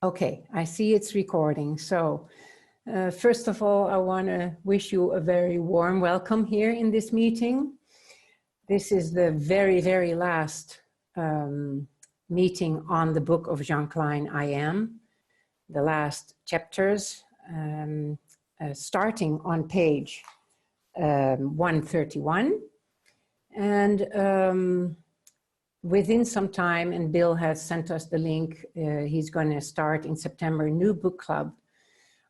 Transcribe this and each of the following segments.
Okay, I see it's recording. So first of all, I want to wish you a very warm welcome here in this meeting. This is the very, very last meeting on the book of Jean Klein, I Am. The last chapters, starting on page 131. And within some time, and Bill has sent us the link, he's going to start in September a new book club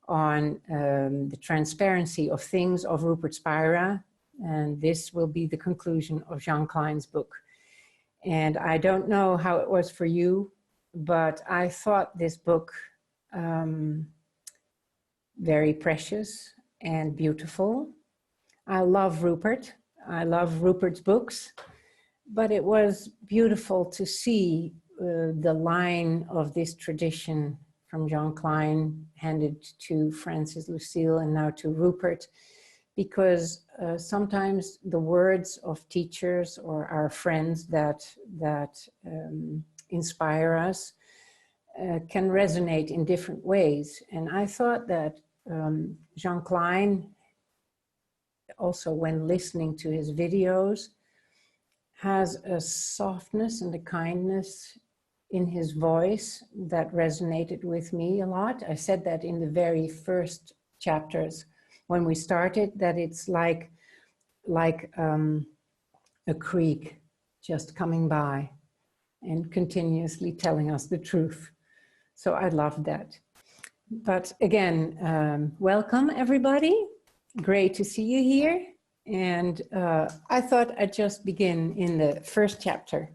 on the transparency of things of Rupert Spira. And this will be the conclusion of Jean Klein's book. And I don't know how it was for you, but I thought this book very precious and beautiful. I love Rupert. I love Rupert's books. But it was beautiful to see the line of this tradition from Jean Klein handed to Francis Lucille and now to Rupert, because sometimes the words of teachers or our friends that inspire us can resonate in different ways. And I thought that Jean Klein, also when listening to his videos, has a softness and a kindness in his voice that resonated with me a lot. I said that in the very first chapters when we started, that it's like a creek just coming by and continuously telling us the truth. So I love that. But again, welcome everybody. Great to see you here. And I thought I'd just begin in the first chapter.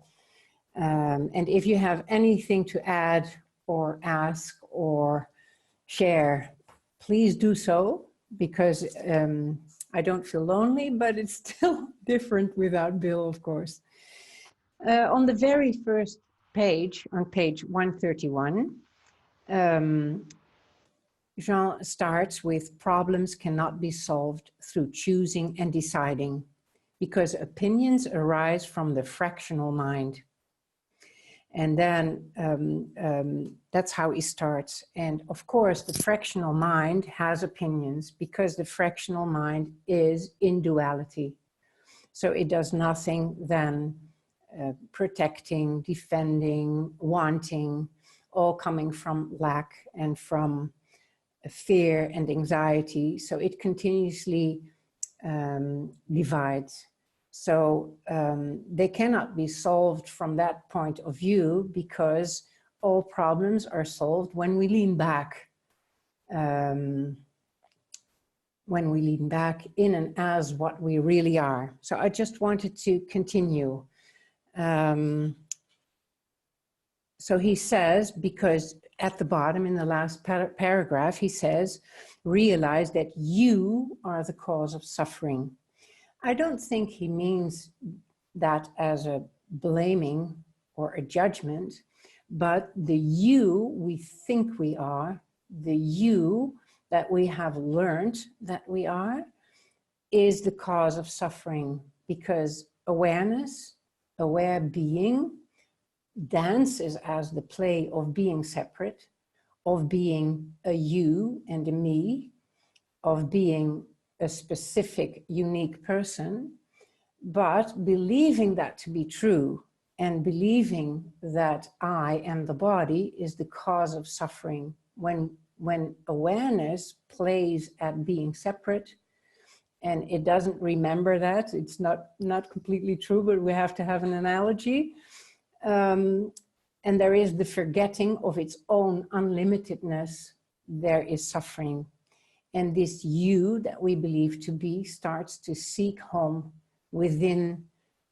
And if you have anything to add or ask or share, please do so, because I don't feel lonely, but it's still different without Bill, of course. On the very first page, on page 131, Jean starts with problems cannot be solved through choosing and deciding, because opinions arise from the fractional mind. And then that's how he starts. And of course, the fractional mind has opinions because the fractional mind is in duality. So it does nothing than protecting, defending, wanting, all coming from lack and from fear and anxiety. So it continuously divides. So they cannot be solved from that point of view, because all problems are solved when we lean back. When we lean back in and as what we really are. So I just wanted to continue. So he says, because at the bottom in the last paragraph, he says, realize that you are the cause of suffering. I don't think he means that as a blaming or a judgment, but the you we think we are, the you that we have learned that we are, is the cause of suffering, because awareness, aware being, dances as the play of being separate, of being a you and a me, of being a specific, unique person, but believing that to be true and believing that I am the body is the cause of suffering. When awareness plays at being separate and it doesn't remember that, it's not completely true, but we have to have an analogy. And there is the forgetting of its own unlimitedness, there is suffering. And this you that we believe to be starts to seek home within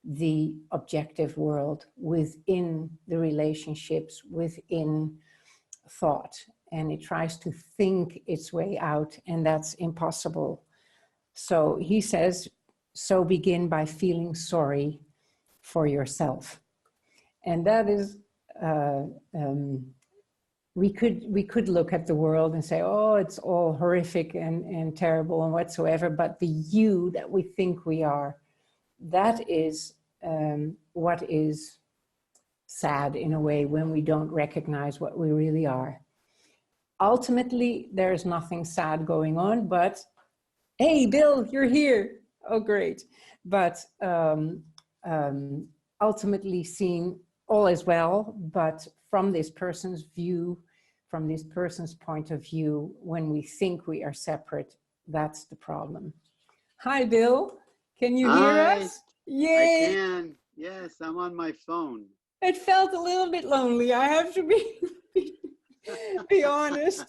the objective world, within the relationships, within thought. And it tries to think its way out, and that's impossible. So he says, so begin by feeling sorry for yourself. And that is, we could look at the world and say, oh, it's all horrific and terrible and whatsoever, but the you that we think we are, that is what is sad in a way when we don't recognize what we really are. ultimately, there is nothing sad going on, but hey, Bill, you're here. Oh, great. But ultimately seeing all is well, but from this person's view, from this person's point of view, when we think we are separate, that's the problem. Hi, Bill. Can you hear us? Yay! I can. Yes, I'm on my phone. It felt a little bit lonely. I have to be honest.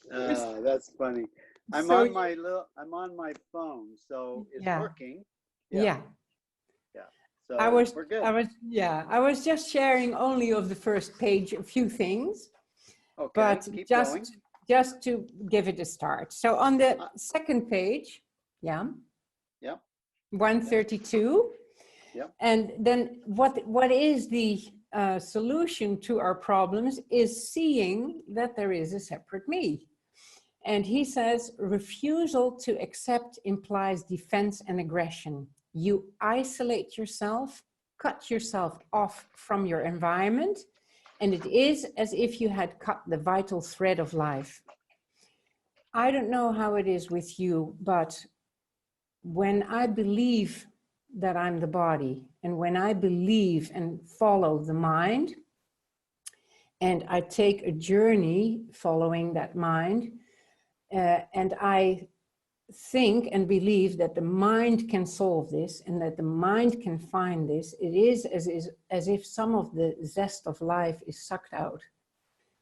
That's funny. I'm on my phone, so it's working. Yeah. So we're good. I was just sharing only of the first page a few things. Okay, but keep going. Just to give it a start. So on the second page, 132. And then what is the solution to our problems is seeing that there is a separate me. And he says, refusal to accept implies defense and aggression. You isolate yourself, cut yourself off from your environment, and it is as if you had cut the vital thread of life. I don't know how it is with you, but when I believe that I'm the body, and when I believe and follow the mind, and I take a journey following that mind, and I think and believe that the mind can solve this and that the mind can find this, it is as if some of the zest of life is sucked out.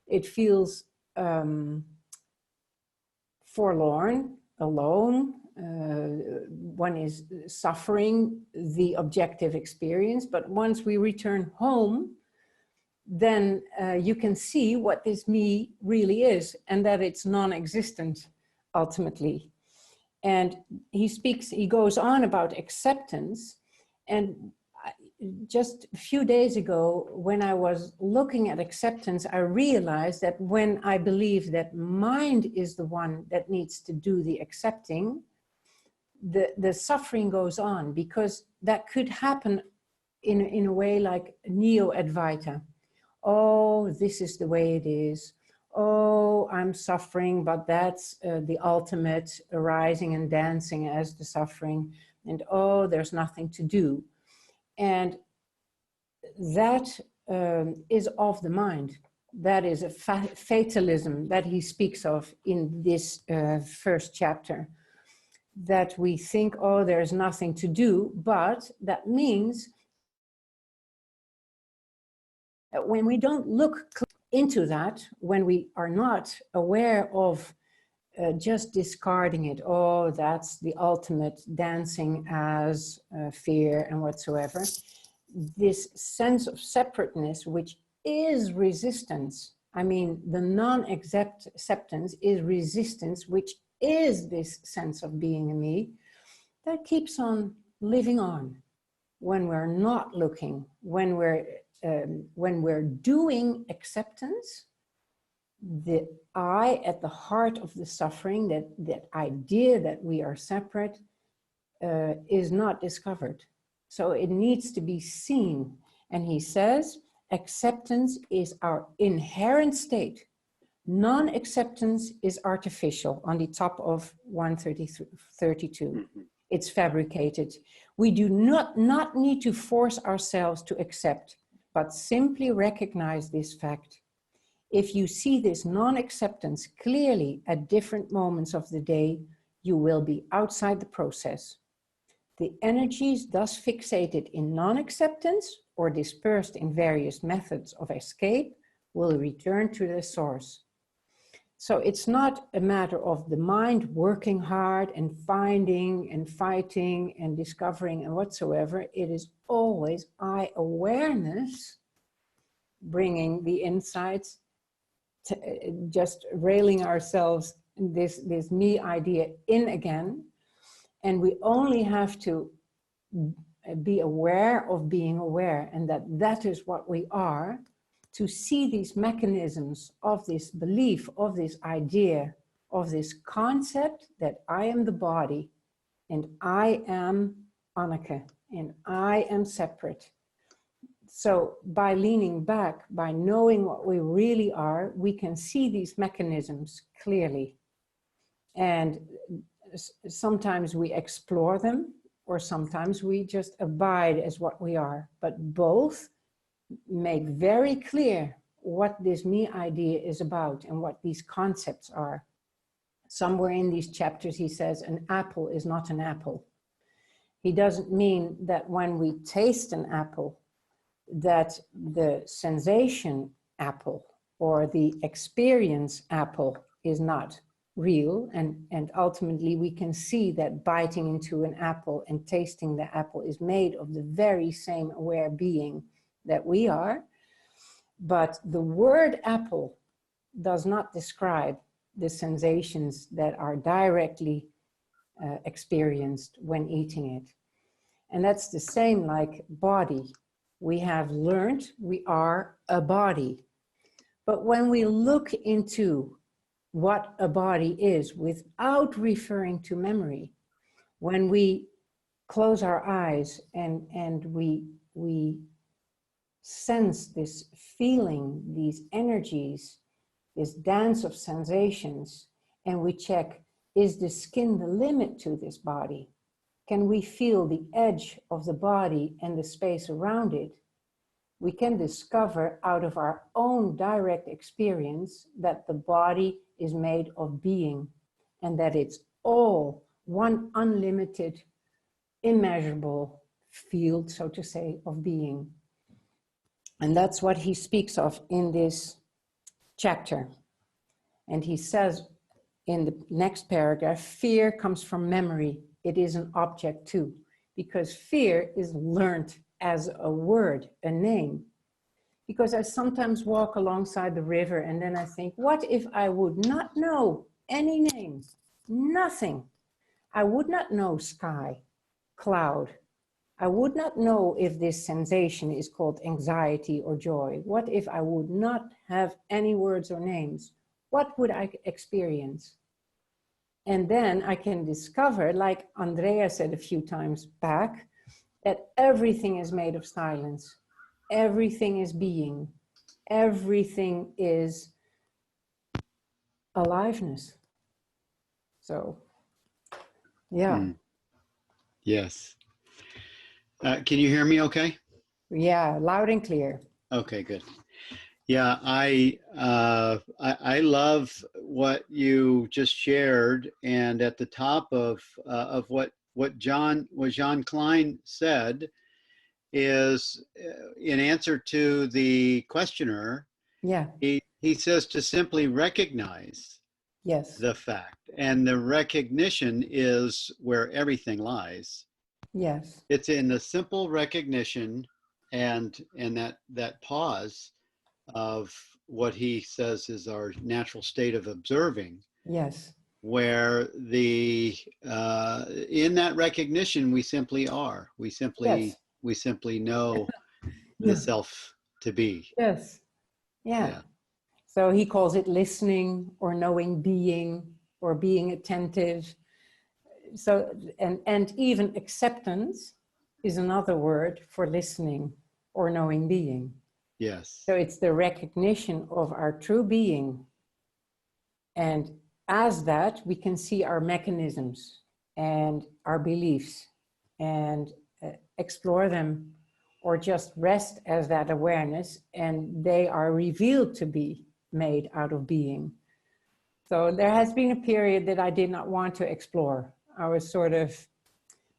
It feels forlorn, alone. One is suffering the objective experience, but once we return home, then you can see what this me really is, and that it's non-existent ultimately. And he goes on about acceptance. And just a few days ago, when I was looking at acceptance, I realized that when I believe that mind is the one that needs to do the accepting, the suffering goes on, because that could happen in a way like neo-Advaita. Oh, this is the way it is. Oh, I'm suffering, but that's the ultimate arising and dancing as the suffering. And oh, there's nothing to do. And that is of the mind. That is a fatalism that he speaks of in this first chapter. That we think, oh, there's nothing to do, but that means that when we don't look into that, when we are not aware of just discarding it, oh, that's the ultimate dancing as fear and whatsoever, this sense of separateness, which is resistance. I mean, the non-acceptance is resistance, which is this sense of being a me, that keeps on living on when we're not looking, when we're doing acceptance. The I at the heart of the suffering, that idea that we are separate, is not discovered. So it needs to be seen. And he says, acceptance is our inherent state. Non-acceptance is artificial, on the top of 132. It's fabricated. We do not need to force ourselves to accept, but simply recognize this fact. If you see this non-acceptance clearly at different moments of the day, you will be outside the process. The energies thus fixated in non-acceptance or dispersed in various methods of escape will return to the source. So it's not a matter of the mind working hard and finding and fighting and discovering and whatsoever. It is always I awareness bringing the insights, just railing ourselves this me idea in again. And we only have to be aware of being aware, and that is what we are, to see these mechanisms of this belief, of this idea, of this concept that I am the body and I am Anneke and I am separate. So by leaning back, by knowing what we really are, we can see these mechanisms clearly. And sometimes we explore them, or sometimes we just abide as what we are. But both make very clear what this me idea is about and what these concepts are. Somewhere in these chapters, he says, an apple is not an apple. He doesn't mean that when we taste an apple, that the sensation apple or the experience apple is not real. And ultimately, we can see that biting into an apple and tasting the apple is made of the very same aware being that we are. But the word apple does not describe the sensations that are directly experienced when eating it. And that's the same like body. We have learned we are a body. But when we look into what a body is without referring to memory, when we close our eyes and we sense this feeling, these energies, this dance of sensations, and we check, is the skin the limit to this body? Can we feel the edge of the body and the space around it? We can discover out of our own direct experience that the body is made of being and that it's all one unlimited, immeasurable field, so to say, of being. And that's what he speaks of in this chapter. And he says in the next paragraph, fear comes from memory. It is an object too, because fear is learned as a word, a name. Because I sometimes walk alongside the river and then I think, what if I would not know any name? Nothing. I would not know sky, cloud. I would not know if this sensation is called anxiety or joy. What if I would not have any words or names? What would I experience? And then I can discover, like Andrea said a few times back, that everything is made of silence. Everything is being. Everything is aliveness. So, yeah. Yes. Can you hear me okay? Yeah, loud and clear. Okay, good. Yeah, I love what you just shared, and at the top of what Jean Klein said is in answer to the questioner. Yeah. He says to simply recognize the fact, and the recognition is where everything lies. Yes. It's in the simple recognition and that pause of what he says is our natural state of observing. Yes. Where the in that recognition we simply are. We simply know the self to be. Yes. Yeah. So he calls it listening or knowing being or being attentive. So and even acceptance is another word for listening or knowing being. Yes. So it's the recognition of our true being. And as that, we can see our mechanisms and our beliefs and explore them, or just rest as that awareness, and they are revealed to be made out of being. So there has been a period that I did not want to explore. I was sort of,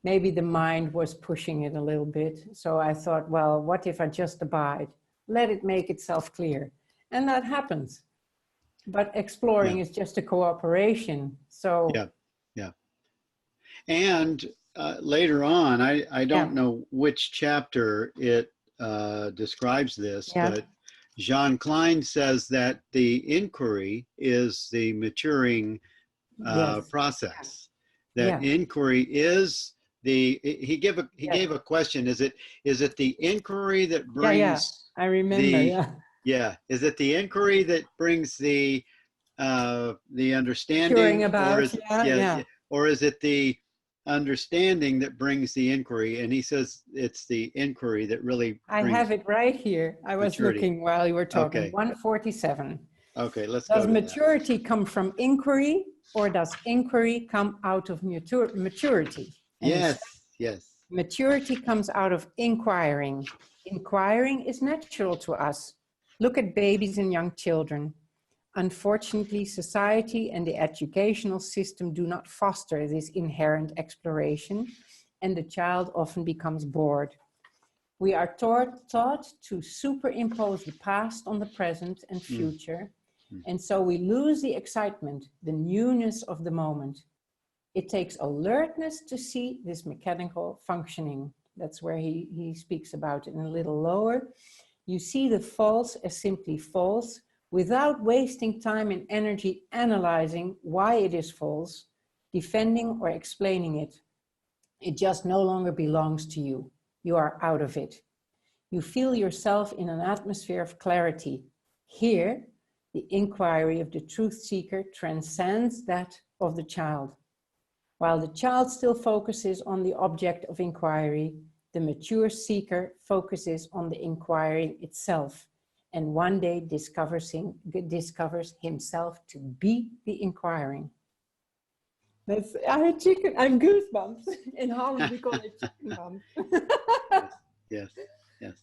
maybe the mind was pushing it a little bit. So I thought, well, what if I just abide? Let it make itself clear. And that happens. But exploring is just a cooperation. So yeah. And later on, I don't know which chapter it describes this, but Jean Klein says that the inquiry is the maturing process. That inquiry is he gave a question. Is it the inquiry that brings I remember is it the inquiry that brings the understanding, about, or is it the understanding that brings the inquiry. And he says it's the inquiry that really I brings have it right here. I was maturity. looking while you were talking. Okay. 147. Okay, let's Does go to maturity come from inquiry, or does inquiry come out of maturity? that. Yes, yes. Maturity comes out of inquiring. Inquiring is natural to us. Look at babies and young children. Unfortunately, society and the educational system do not foster this inherent exploration, and the child often becomes bored. We are taught to superimpose the past on the present and future, and so we lose the excitement, the newness of the moment. It takes alertness to see this mechanical functioning. That's where he speaks about it. And a little lower, you see the false as simply false without wasting time and energy analyzing why it is false, defending or explaining it. It just no longer belongs to you. You are out of it. You feel yourself in an atmosphere of clarity. Here, the inquiry of the truth seeker transcends that of the child. While the child still focuses on the object of inquiry, the mature seeker focuses on the inquiry itself, and one day discovers himself to be the inquiring. I'm goosebumps. In Holland we call it chicken bumps. Yes, yes.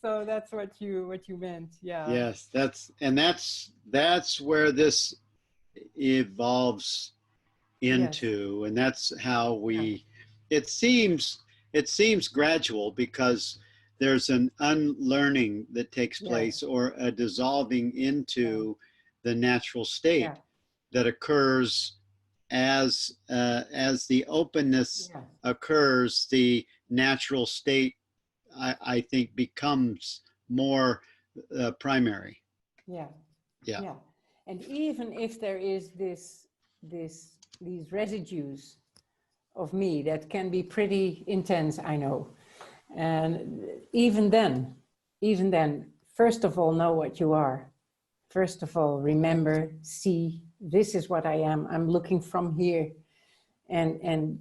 So that's what you meant, yeah. Yes, that's where this evolves into, yes. And that's how we. It seems gradual because there's an unlearning that takes place, or a dissolving into the natural state that occurs as the openness occurs. The natural state, I think, becomes more primary. Yeah. And even if there is these residues of me that can be pretty intense, I know. And even then, first of all, know what you are. First of all, remember, see, this is what I am. I'm looking from here, and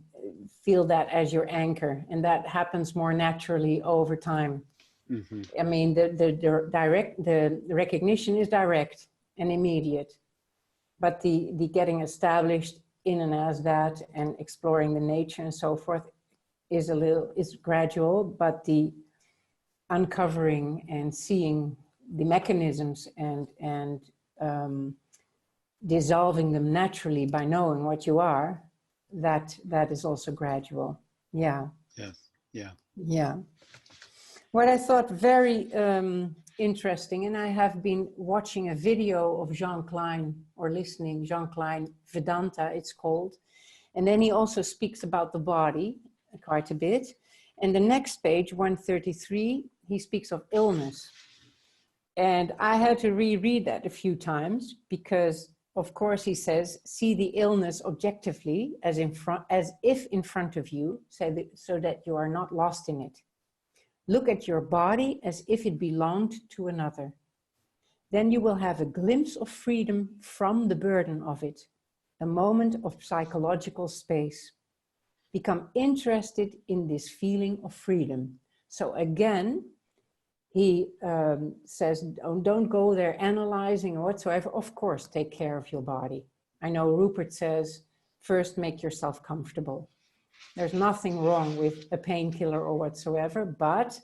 feel that as your anchor. And that happens more naturally over time. Mm-hmm. I mean, the recognition is direct and immediate, but the getting established in and as that, and exploring the nature and so forth is gradual, but the uncovering and seeing the mechanisms and dissolving them naturally by knowing what you are, that is also gradual. Yeah. Yes. Yeah. Yeah. What I thought very interesting, and I have been watching a video of Jean Klein, or listening, Jean Klein, Vedanta it's called. And then he also speaks about the body quite a bit. And the next page, 133, he speaks of illness. And I had to reread that a few times because, of course, he says, see the illness objectively as if in front of you, so that you are not lost in it. Look at your body as if it belonged to another. Then you will have a glimpse of freedom from the burden of it, a moment of psychological space. Become interested in this feeling of freedom. So again, he says, don't go there analyzing or whatsoever. Of course, take care of your body. I know Rupert says, first make yourself comfortable. There's nothing wrong with a painkiller or whatsoever, but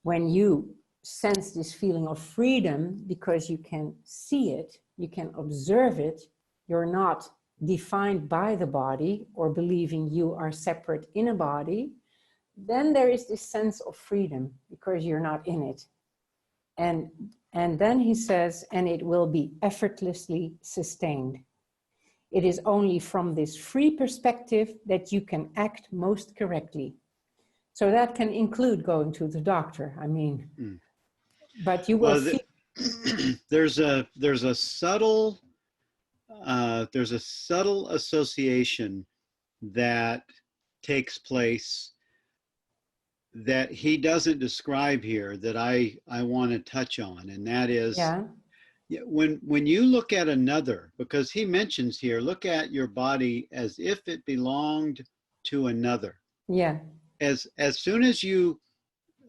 when you sense this feeling of freedom, because you can see it, you can observe it, you're not defined by the body or believing you are separate in a body, then there is this sense of freedom because you're not in it. And then he says, and it will be effortlessly sustained. It is only from this free perspective that you can act most correctly. So that can include going to the doctor, I mean, but you will feel. There's a subtle association that takes place that he doesn't describe here that I want to touch on, and that is when you look at another, because he mentions here, look at your body as if it belonged to another. Yeah. As soon as you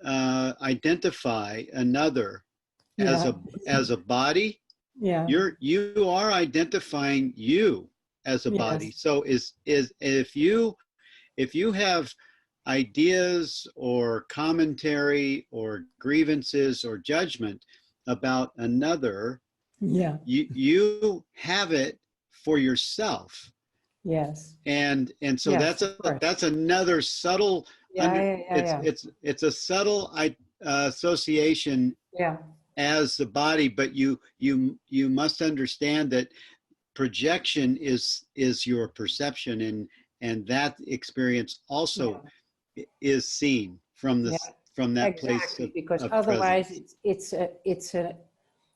identify another as a body, yeah, you are identifying you as a body. So if you have ideas or commentary or grievances or judgment about another, you have it for yourself. Yes. And so that's another subtle it's a subtle association as the body, but you must understand that projection is your perception, and that experience also is seen from this from that place of, because of otherwise presence. it's a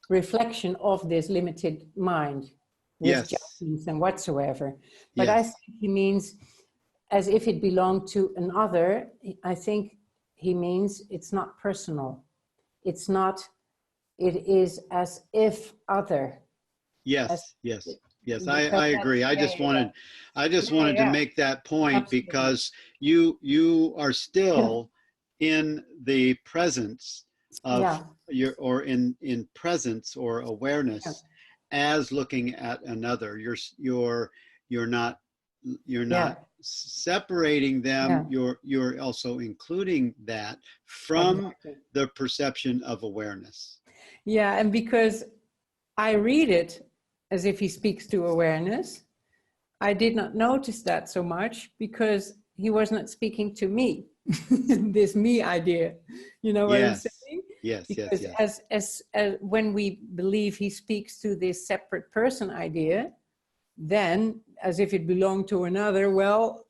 reflection of this limited mind with judgments and whatsoever. But I think he means as if it belonged to another. I think he means it's not personal. It's not, it is as if other. Yes. I agree. I just wanted to make that point. Absolutely. Because you are still in the presence of your, or in presence or awareness as looking at another. You're not separating them. You're also including that from the perception of awareness. Yeah, and because I read it as if he speaks to awareness, I did not notice that so much because he was not speaking to me. This me idea, you know what I'm saying? Yes, because yes. As when we believe he speaks to this separate person idea, then as if it belonged to another, well,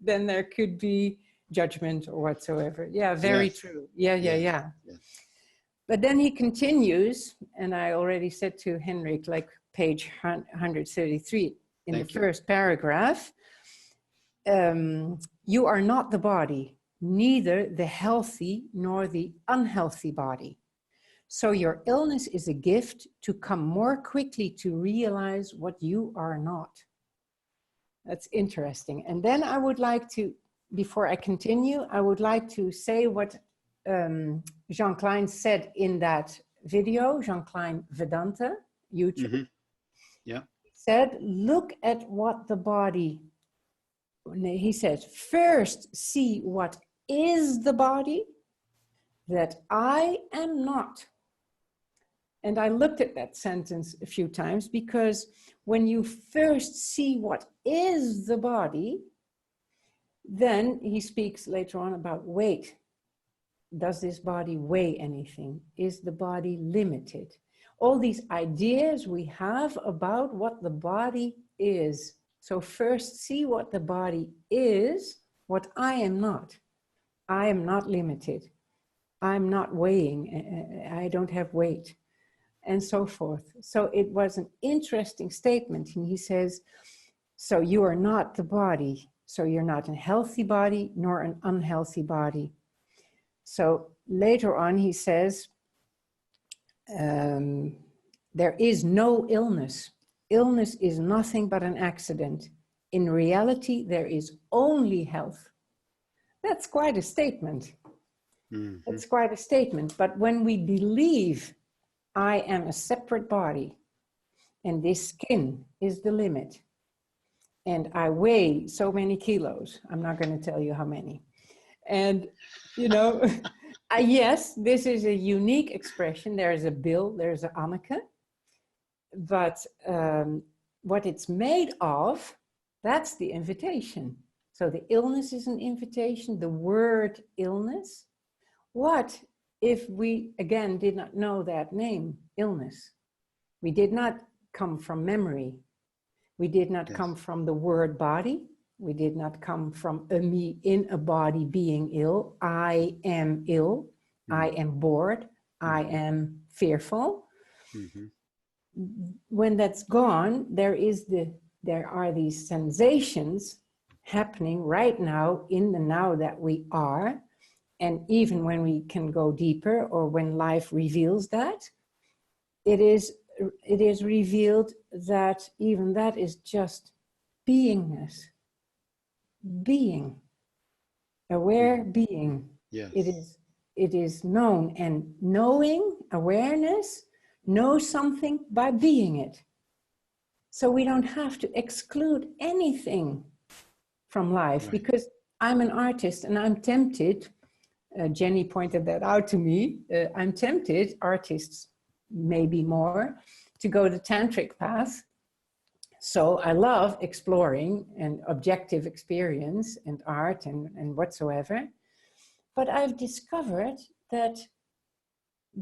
then there could be judgment or whatsoever. Yeah, very true. Yeah. But then he continues, and I already said to Henrik, like page 133 in the first paragraph, you are not the body, neither the healthy nor the unhealthy body. So your illness is a gift to come more quickly to realize what you are not. That's interesting. And then I would like to, before I continue, I would like to say what Jean Klein said in that video, Jean Klein Vedanta, YouTube. He said, look at what the body, he says, first see what is the body, that I am not. And I looked at that sentence a few times, because when you first see what is the body, then he speaks later on about weight. Does this body weigh anything? Is the body limited? All these ideas we have about what the body is. So first see what the body is, what I am not. I am not limited. I'm not weighing. I don't have weight, and so forth. So it was an interesting statement. And he says, so you are not the body. So you're not a healthy body nor an unhealthy body. So later on, he says, there is no illness. Illness is nothing but an accident. In reality, there is only health. That's quite a statement. That's quite a statement. But when we believe I am a separate body and this skin is the limit, and I weigh so many kilos, I'm not going to tell you how many. And, you know, yes, this is a unique expression. There's a Bill, there's an Anneke. But what it's made of, that's the invitation. So the illness is an invitation, the word illness. What if we, again, did not know that name, illness? We did not come from memory. We did not come from the word body. We did not come from a me in a body being ill. I am ill. I am bored. I am fearful. When that's gone, there are these sensations happening right now in the now that we are. And even when we can go deeper, or when life reveals that, it is revealed that even that is just beingness. being, aware being. Yes. It is known, and knowing, awareness, know something by being it. So we don't have to exclude anything from life, because I'm an artist and I'm tempted, Jenny pointed that out to me, I'm tempted, artists maybe more, to go the tantric path. So I love exploring and objective experience and art and whatsoever. But I've discovered that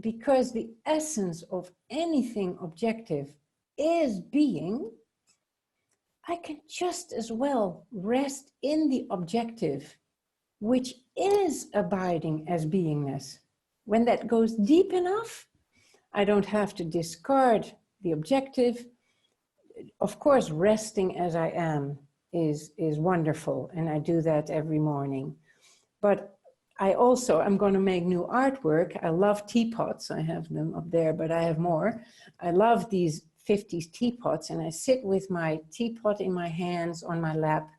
because the essence of anything objective is being, I can just as well rest in the objective, which is abiding as beingness. When that goes deep enough, I don't have to discard the objective. Of course, resting as I am is wonderful, and I do that every morning. But I'm going to make new artwork. I love teapots. I have them up there, but I have more. I love these 50s teapots, and I sit with my teapot in my hands on my lap,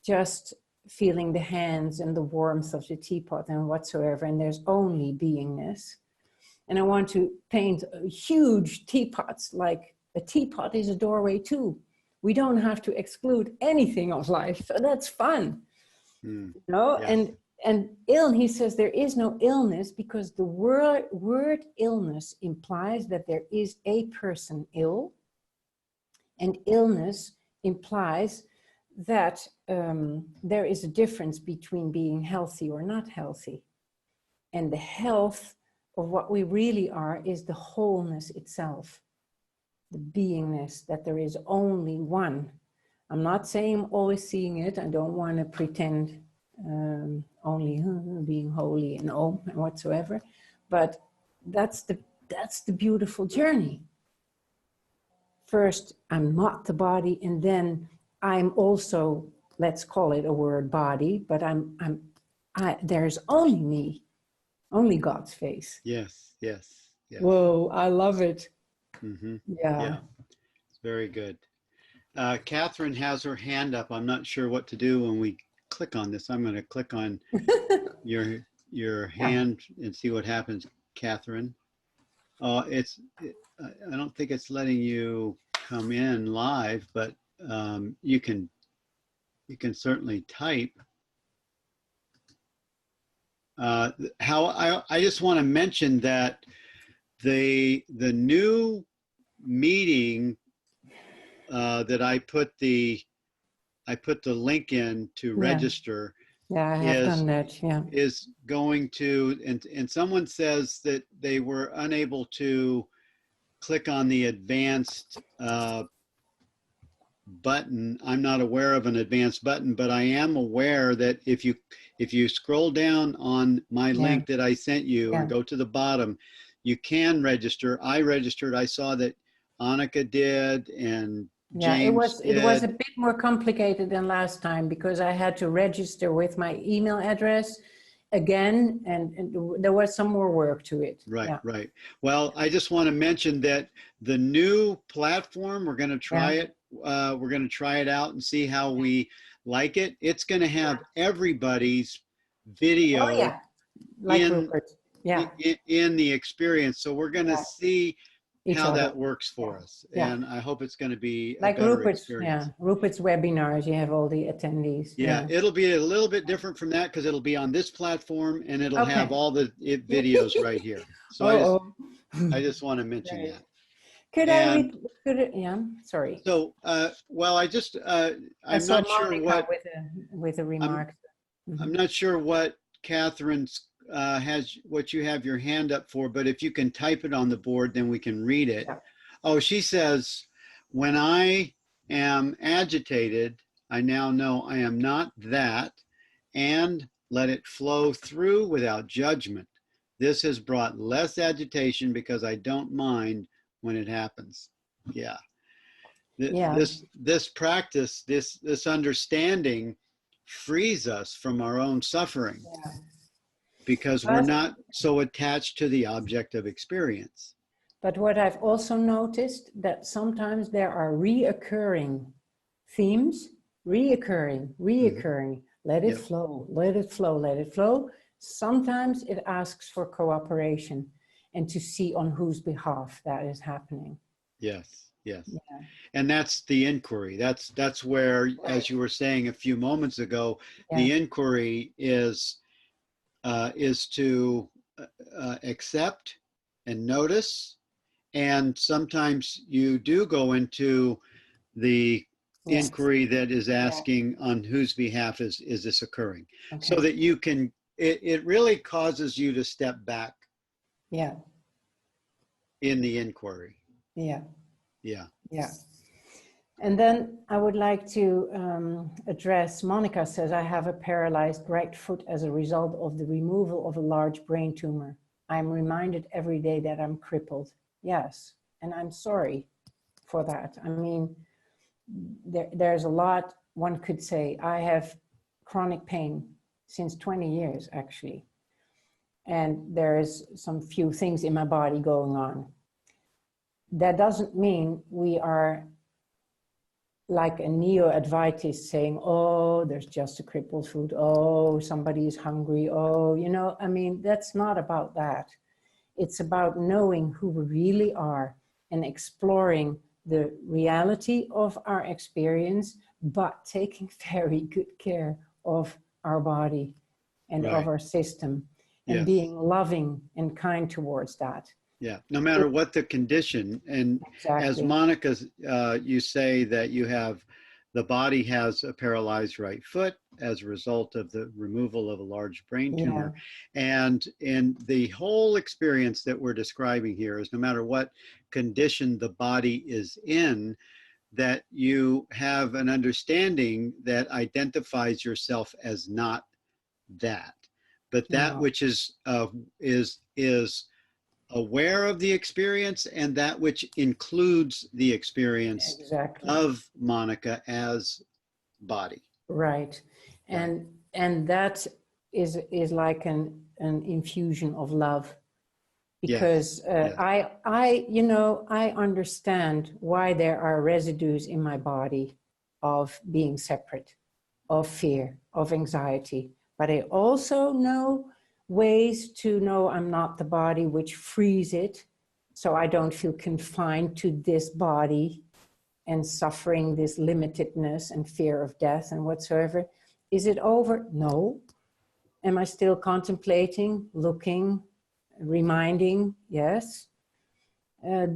just feeling the hands and the warmth of the teapot and whatsoever, and there's only beingness. And I want to paint huge teapots, like a teapot is a doorway too. We don't have to exclude anything of life, so that's fun. You know? Yes. And he says there is no illness, because the word illness implies that there is a person ill, and illness implies that there is a difference between being healthy or not healthy. And the health of what we really are is the wholeness itself, the beingness, that there is only one. I'm not saying I'm always seeing it. I don't want to pretend only being holy and Om and whatsoever, but that's the beautiful journey. First, I'm not the body, and then I'm also, let's call it a word, body, but there's only me, only God's face. Yes, yes, yes. Whoa, I love it. Mm-hmm. Yeah. It's very good. Catherine has her hand up. I'm not sure what to do when we click on this. I'm going to click on your hand and see what happens, Catherine. I don't think it's letting you come in live, but you can certainly type. I just want to mention that the new meeting that I put the link in to register. Yeah, I have done that. Yeah, is going to, and someone says that they were unable to click on the advanced button. I'm not aware of an advanced button, but I am aware that if you scroll down on my link that I sent you and go to the bottom, you can register. I registered. I saw that Anneke did, and James it was a bit more complicated than last time, because I had to register with my email address again, and there was some more work to it. Right, right. Well, I just want to mention that the new platform, we're going to try it. We're going to try it out and see how we like it. It's going to have everybody's video like Rupert. In the experience. So we're going to see how that works for us. And I hope it's going to be like a better Rupert's experience. Rupert's webinars, you have all the attendees. It'll be a little bit different from that, because it'll be on this platform and it'll have all the videos right here. So I just want to mention that. Could I read? Sorry. So, well, I'm not sure what with a remark. I'm not sure what Catherine's what you have your hand up for, but if you can type it on the board, then we can read it. Oh, she says, when I am agitated, I now know I am not that, and let it flow through without judgment. This has brought less agitation because I don't mind when it happens. This practice, this understanding frees us from our own suffering, because we're not so attached to the object of experience. But what I've also noticed, that sometimes there are reoccurring themes reoccurring. Let it Yep. flow, let it flow, let it flow. Sometimes it asks for cooperation and to see on whose behalf that is happening. Yes, yes. Yeah. And that's the inquiry. That's where, as you were saying a few moments ago, the inquiry is to accept and notice. And sometimes you do go into the inquiry that is asking on whose behalf is this occurring, so that you can, it really causes you to step back in the inquiry. Yeah. And then I would like to address, Monica says, I have a paralyzed right foot as a result of the removal of a large brain tumor. I'm reminded every day that I'm crippled. Yes, and I'm sorry for that. I mean, there's a lot one could say. I have chronic pain since 20 years, actually. And there's some few things in my body going on. That doesn't mean we are like a neo-Advaitist saying, oh, there's just a crippled foot. Oh, somebody is hungry. Oh, you know, I mean, that's not about that. It's about knowing who we really are and exploring the reality of our experience, but taking very good care of our body and of our system, and being loving and kind towards that. Yeah, no matter what the condition. And as Monica, you say that you have, the body has a paralyzed right foot as a result of the removal of a large brain tumor. And in the whole experience that we're describing here is no matter what condition the body is in, that you have an understanding that identifies yourself as not that, but that which is aware of the experience, and that which includes the experience of Monica as body. Right. And that is like an infusion of love, because I you know, I understand why there are residues in my body of being separate, of fear, of anxiety, but I also know ways to know I'm not the body, which frees it, so I don't feel confined to this body and suffering this limitedness and fear of death and whatsoever. Is it over? No. Am I still contemplating, looking, reminding? Yes.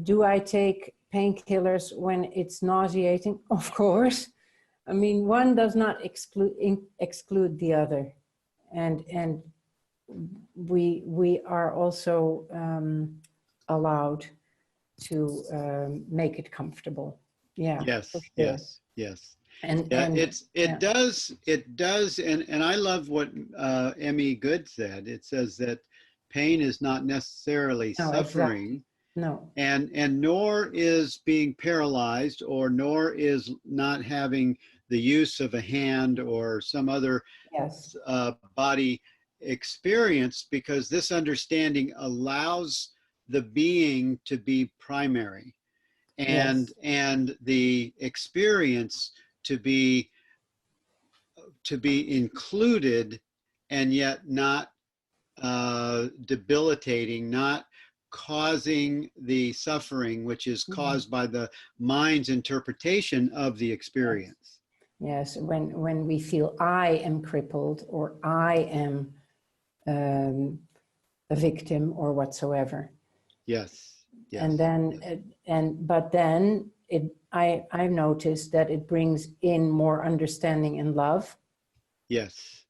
Do I take painkillers when it's nauseating? Of course. I mean, one does not exclude the other. And we are also allowed to make it comfortable. Yeah. Yes. Sure. Yes. And it does. And I love what Emmy Good said. It says that pain is not necessarily suffering. No. And nor is being paralyzed, or nor is not having the use of a hand or some other body experience, because this understanding allows the being to be primary, and the experience to be included, and yet not debilitating, not causing the suffering which is caused by the mind's interpretation of the experience. Yes, when we feel I am crippled, or I am a victim, or whatsoever. Yes. And then, but then I've noticed that it brings in more understanding and love. Yes.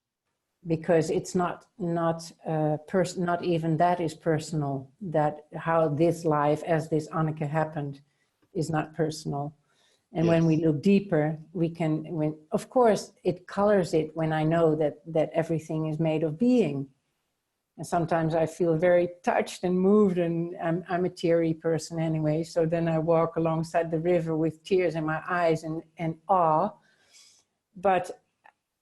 Because it's not even that is personal. That how this life, as this Anneke happened, is not personal. And when we look deeper, we can, of course, it colors it when I know that everything is made of being. And sometimes I feel very touched and moved, and I'm a teary person anyway. So then I walk alongside the river with tears in my eyes and awe. But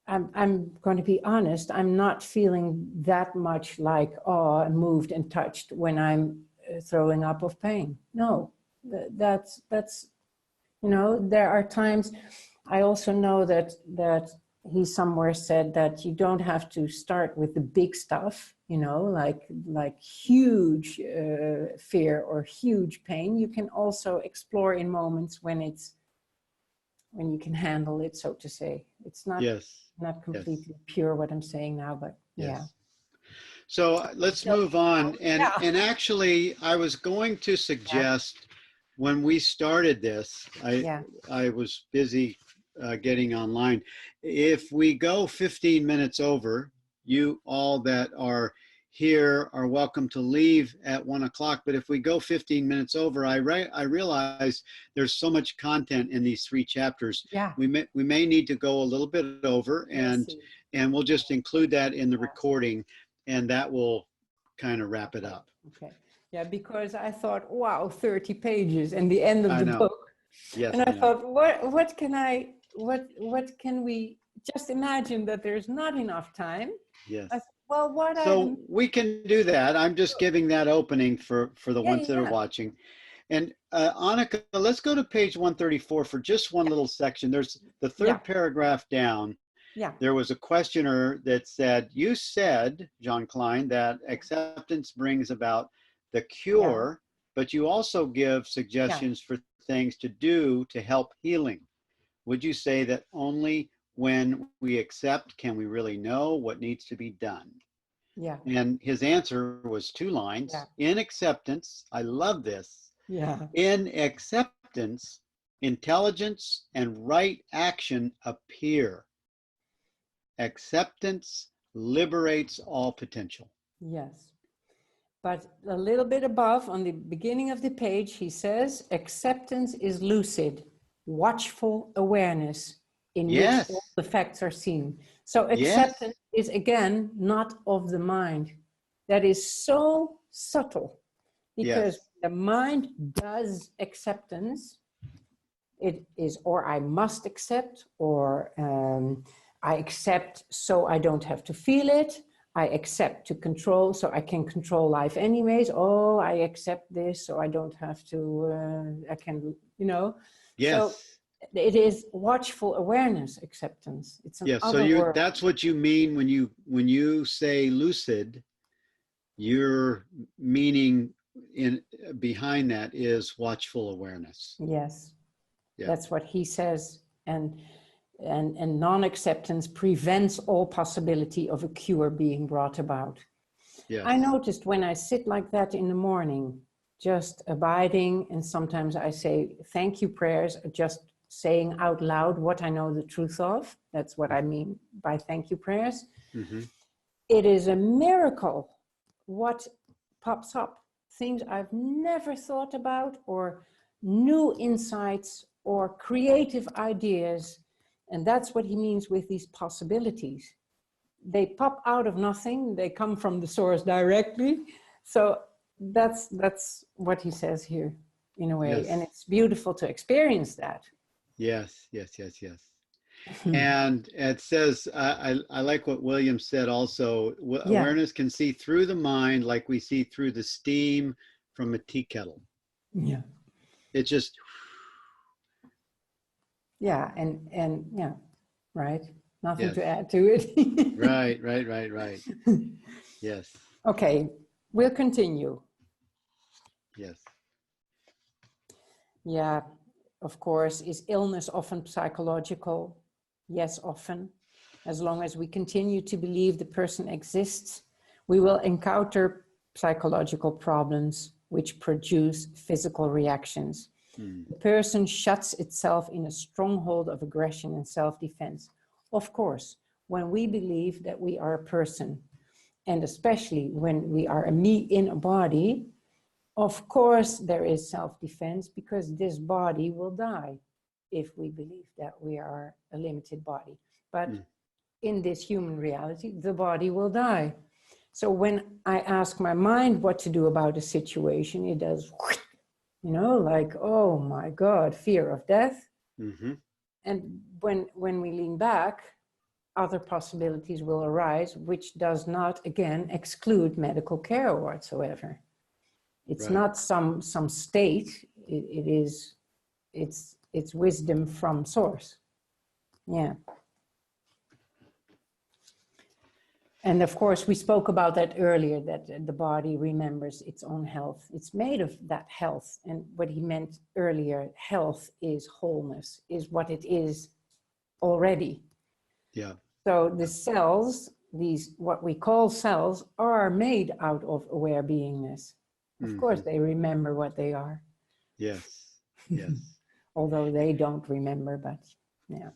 I'm going to be honest, I'm not feeling that much like awe and moved and touched when I'm throwing up of pain. No, that's you know, there are times I also know that he somewhere said that you don't have to start with the big stuff, you know, like huge fear or huge pain. You can also explore in moments when you can handle it, so to say. It's not not completely pure what I'm saying now, but yeah. So let's move on. And actually, I was going to suggest when we started this, I was busy getting online. If we go 15 minutes over, you all that are here are welcome to leave at 1 o'clock. But if we go 15 minutes over, I realize there's so much content in these 3 chapters. We may need to go a little bit over, and we'll just include that in the recording, and that will kind of wrap it up. Okay. Yeah, because I thought, wow, 30 pages and the end of the book. Yes. And I thought, what can we just imagine that there's not enough time? Yes. Well, we can do that. I'm just giving that opening for the ones that are watching. And Anneke, let's go to page 134 for just one little section. There's the third paragraph down. There was a questioner that said, you said, Jean Klein, that acceptance brings about the cure, but you also give suggestions for things to do to help healing. Would you say that only when we accept can we really know what needs to be done? And his answer was 2 lines. In acceptance, I love this. In acceptance, intelligence and right action appear. Acceptance liberates all potential. Yes. But a little bit above, on the beginning of the page, he says, acceptance is lucid, watchful awareness in which all the facts are seen. So acceptance is, again, not of the mind. That is so subtle, because the mind does acceptance. It is, or I must accept, or I accept so I don't have to feel it. I accept to control, so I can control life anyways. Oh, I accept this, so I don't have to, I can, you know. So it is watchful awareness acceptance. It's an other word. That's what you mean when you say lucid, your meaning behind that is watchful awareness. Yes, that's what he says. And non-acceptance prevents all possibility of a cure being brought about. I noticed when I sit like that in the morning, just abiding, and sometimes I say thank you prayers, just saying out loud what I know the truth of. That's what I mean by thank you prayers. It is a miracle what pops up. Things I've never thought about, or new insights, or creative ideas. And that's what he means with these possibilities. They pop out of nothing. They come from the source directly. So that's what he says here, in a way. And it's beautiful to experience that. Yes. And it says, I like what William said also, awareness can see through the mind like we see through the steam from a tea kettle. It's just... right. Nothing to add to it. Right. Yes. Okay, we'll continue. Yes. Yeah, of course. Is illness often psychological? Yes, often. As long as we continue to believe the person exists, we will encounter psychological problems which produce physical reactions. The person shuts itself in a stronghold of aggression and self-defense. Of course, when we believe that we are a person, and especially when we are a me in a body, of course there is self-defense, because this body will die if we believe that we are a limited body. But in this human reality, the body will die. So when I ask my mind what to do about a situation, it does... You know, like, oh my God, fear of death. And when we lean back, other possibilities will arise, which does not, again, exclude medical care whatsoever. It's not some state. It's wisdom from source. Yeah. And of course, we spoke about that earlier, that the body remembers its own health. It's made of that health. And what he meant earlier, health is wholeness, is what it is already. Yeah. So the cells, these what we call cells, are made out of aware beingness. Of course, they remember what they are. Yes. Yes. Although they don't remember, but yeah.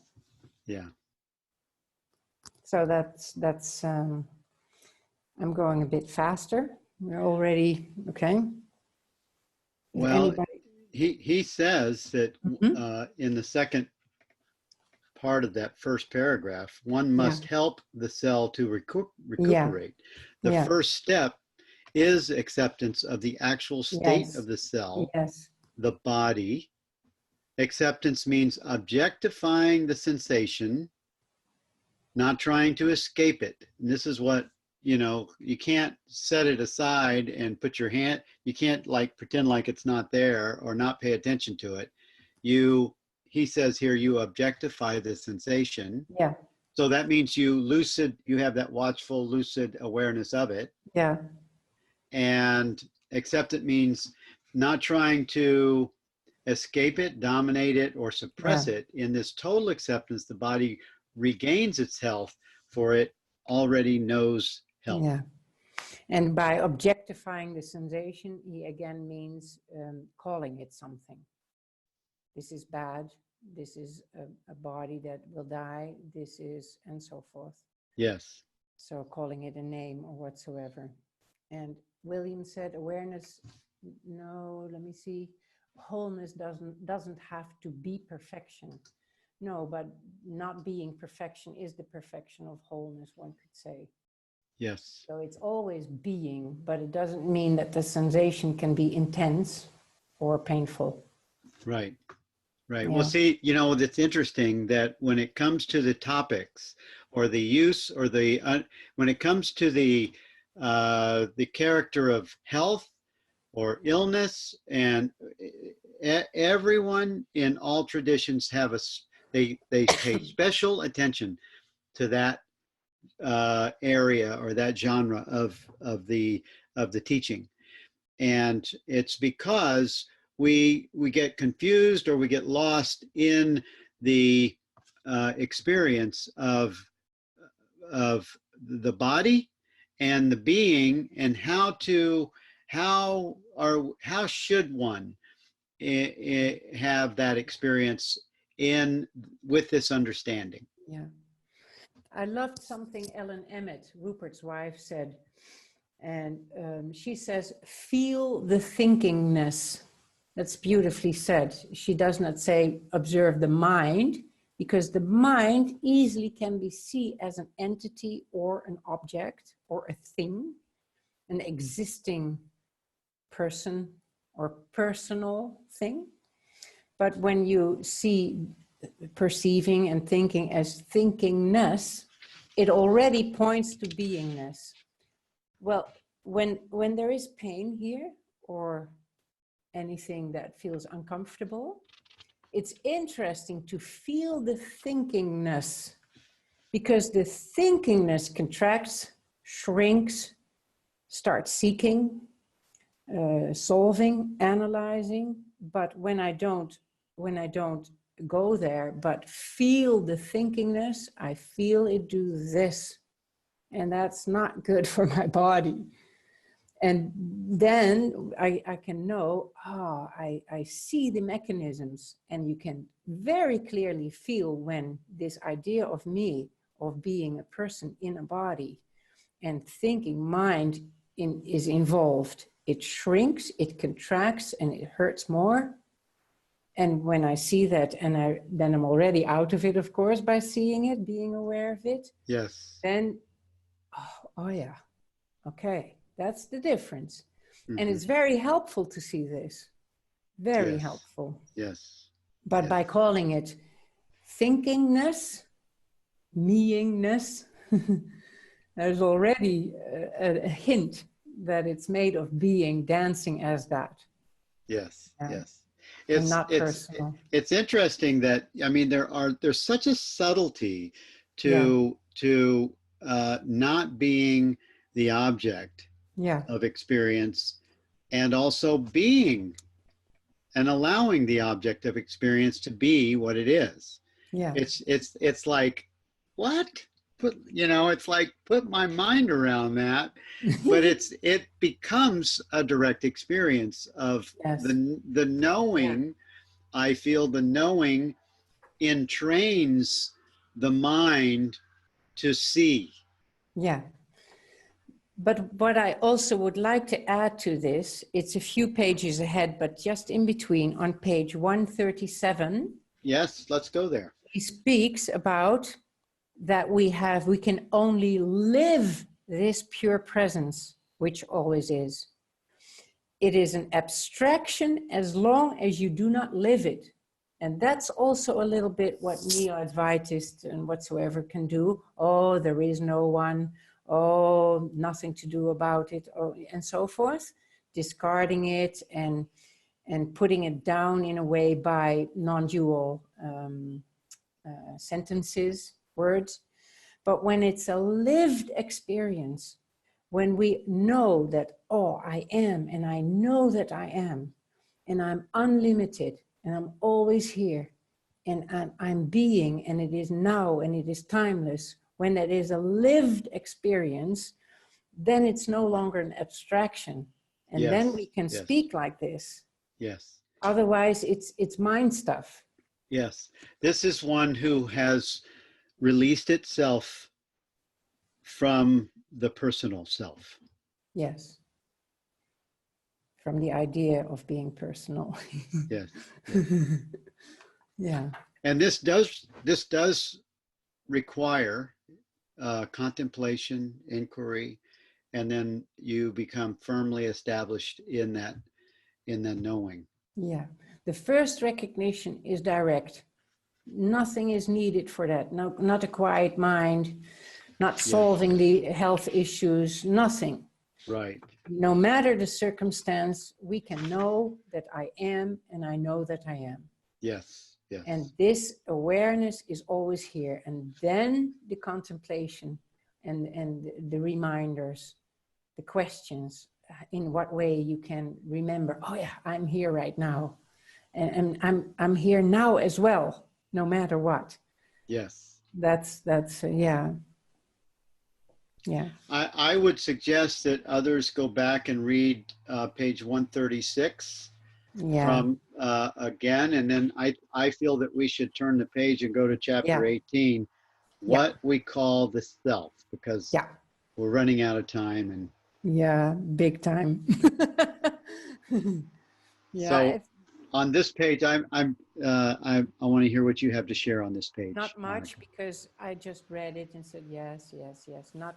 Yeah. So that's I'm going a bit faster. We're already, okay. Well, he says that in the second part of that first paragraph, one must help the cell to recuperate. The first step is acceptance of the actual state of the cell, the body. Acceptance means objectifying the sensation, not trying to escape it. And this is what, you can't set it aside and put your hand, you can't like pretend like it's not there or not pay attention to it. He says here, you objectify the sensation. Yeah. So that means you have that watchful, lucid awareness of it. Yeah. And accept it means not trying to escape it, dominate it, or suppress it. In this total acceptance, the body regains its health, for it already knows health. Yeah. And by objectifying the sensation, he again means calling it something. This is bad. This is a body that will die. This is, and so forth. Yes. So calling it a name or whatsoever. And William said awareness, no, let me see. Wholeness doesn't have to be perfection. No, but not being perfection is the perfection of wholeness, one could say. Yes. So it's always being, but it doesn't mean that the sensation can be intense or painful. Right. Right. Yeah. Well, see, it's interesting that when it comes to the topics or the use or when it comes to the character of health or illness, and everyone in all traditions they pay special attention to that area or that genre of the teaching. And it's because we get confused or we get lost in the experience of the body and the being, and how should one have that experience with this understanding. Yeah. I loved something Ellen Emmett, Rupert's wife, said. And she says, feel the thinkingness. That's beautifully said. She does not say observe the mind, because the mind easily can be seen as an entity or an object or a thing, an existing person or personal thing. But when you see perceiving and thinking as thinkingness, it already points to beingness. Well, when there is pain here or anything that feels uncomfortable, it's interesting to feel the thinkingness, because the thinkingness contracts, shrinks, starts seeking, solving, analyzing. But when I don't go there, but feel the thinkingness, I feel it do this. And that's not good for my body. And then I can know, I see the mechanisms, and you can very clearly feel when this idea of me, of being a person in a body and thinking mind is involved. It shrinks, it contracts, and it hurts more. And when I see that, and then I'm already out of it, of course, by seeing it, being aware of it. Yes. Then, oh yeah, okay, that's the difference. Mm-hmm. And it's very helpful to see this, very helpful. Yes. But by calling it thinkingness, meingness, there's already a hint that it's made of being, dancing as that. Yes, yes. and not personal. It's interesting that, I mean, there's such a subtlety to not being the object of experience, and also being and allowing the object of experience to be what it is. Yeah. It's like, what? It's like, put my mind around that. But it becomes a direct experience of the knowing. Yeah. I feel the knowing entrains the mind to see. Yeah. But what I also would like to add to this, it's a few pages ahead, but just in between, on page 137. Yes, let's go there. He speaks about that we can only live this pure presence, which always is. It is an abstraction as long as you do not live it. And that's also a little bit what neo-Advaitists and whatsoever can do. Oh, there is no one. Oh, nothing to do about it, and so forth. Discarding it and putting it down in a way by non-dual sentences, words. But when it's a lived experience, when we know that, oh, I am, and I know that I am, and I'm unlimited, and I'm always here, and I'm being, and it is now, and it is timeless. When it is a lived experience, then it's no longer an abstraction. And then we can speak like this. Yes. Otherwise, it's mind stuff. Yes. This is one who has released itself from the personal self. Yes. From the idea of being personal. Yes. Yeah. And this does require contemplation, inquiry, and then you become firmly established in that knowing. Yeah. The first recognition is direct. Nothing is needed for that. No, not a quiet mind, not solving the health issues, nothing. Right. No matter the circumstance, we can know that I am, and I know that I am. Yes. Yes. And this awareness is always here. And then the contemplation and the reminders, the questions, in what way you can remember, oh yeah, I'm here right now. And I'm here now as well, no matter what. Yes. That's yeah. Yeah. I would suggest that others go back and read page 136 from again, and then I feel that we should turn the page and go to chapter 18, what we call the self, because we're running out of time. And big time. So on this page, I want to hear what you have to share on this page. Not much, Anneke, because I just read it and said yes. Not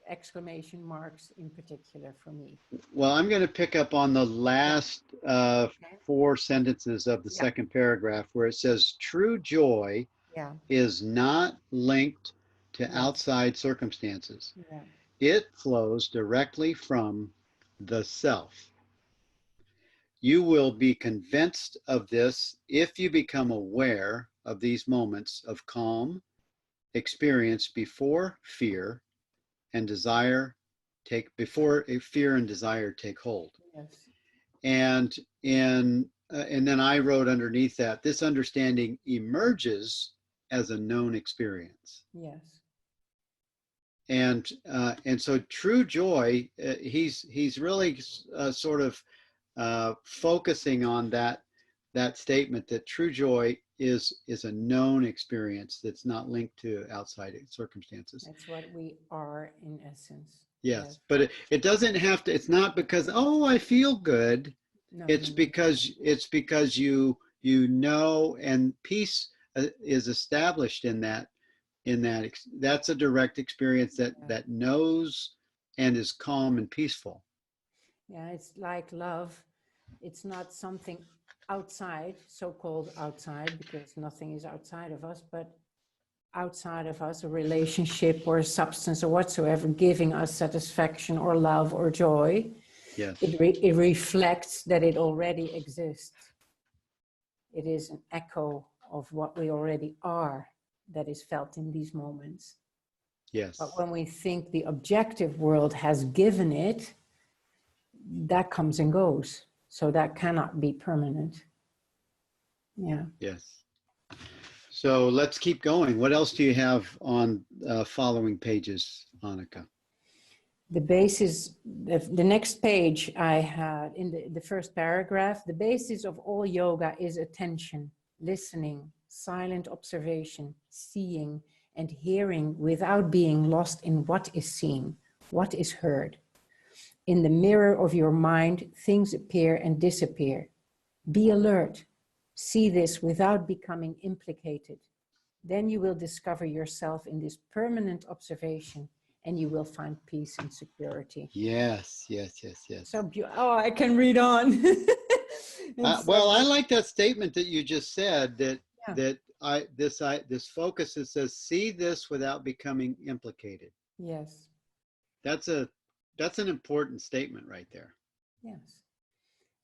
exclamation marks in particular for me. Well, I'm going to pick up on the last 4 sentences of the second paragraph, where it says, true joy is not linked to outside circumstances. It flows directly from the self. You will be convinced of this if you become aware of these moments of calm experience before fear and desire take hold. Yes. And then I wrote underneath that, this understanding emerges as a known experience. Yes. And so true joy, he's really sort of focusing on that statement that true joy is a known experience that's not linked to outside circumstances. That's what we are in essence. Yes. But it doesn't have to, it's not because, oh, I feel good. No, because you know, and peace is established in that that's a direct experience that knows and is calm and peaceful. Yeah, it's like love. It's not something outside, so-called outside, because nothing is outside of us, but outside of us, a relationship or a substance or whatsoever, giving us satisfaction or love or joy. Yes. It reflects that it already exists. It is an echo of what we already are that is felt in these moments. Yes. But when we think the objective world has given it, that comes and goes. So that cannot be permanent. Yeah. Yes. So let's keep going. What else do you have on following pages, Anneke? The basis, the next page I had in the first paragraph, the basis of all yoga is attention, listening, silent observation, seeing and hearing without being lost in what is seen, what is heard. In the mirror of your mind, things appear and disappear. Be alert. See this without becoming implicated. Then you will discover yourself in this permanent observation and you will find peace and security. Yes, yes, yes, yes. So oh, I can read on. Well, I like that statement that you just said, that this focus that says, see this without becoming implicated. Yes. That's an important statement right there. Yes.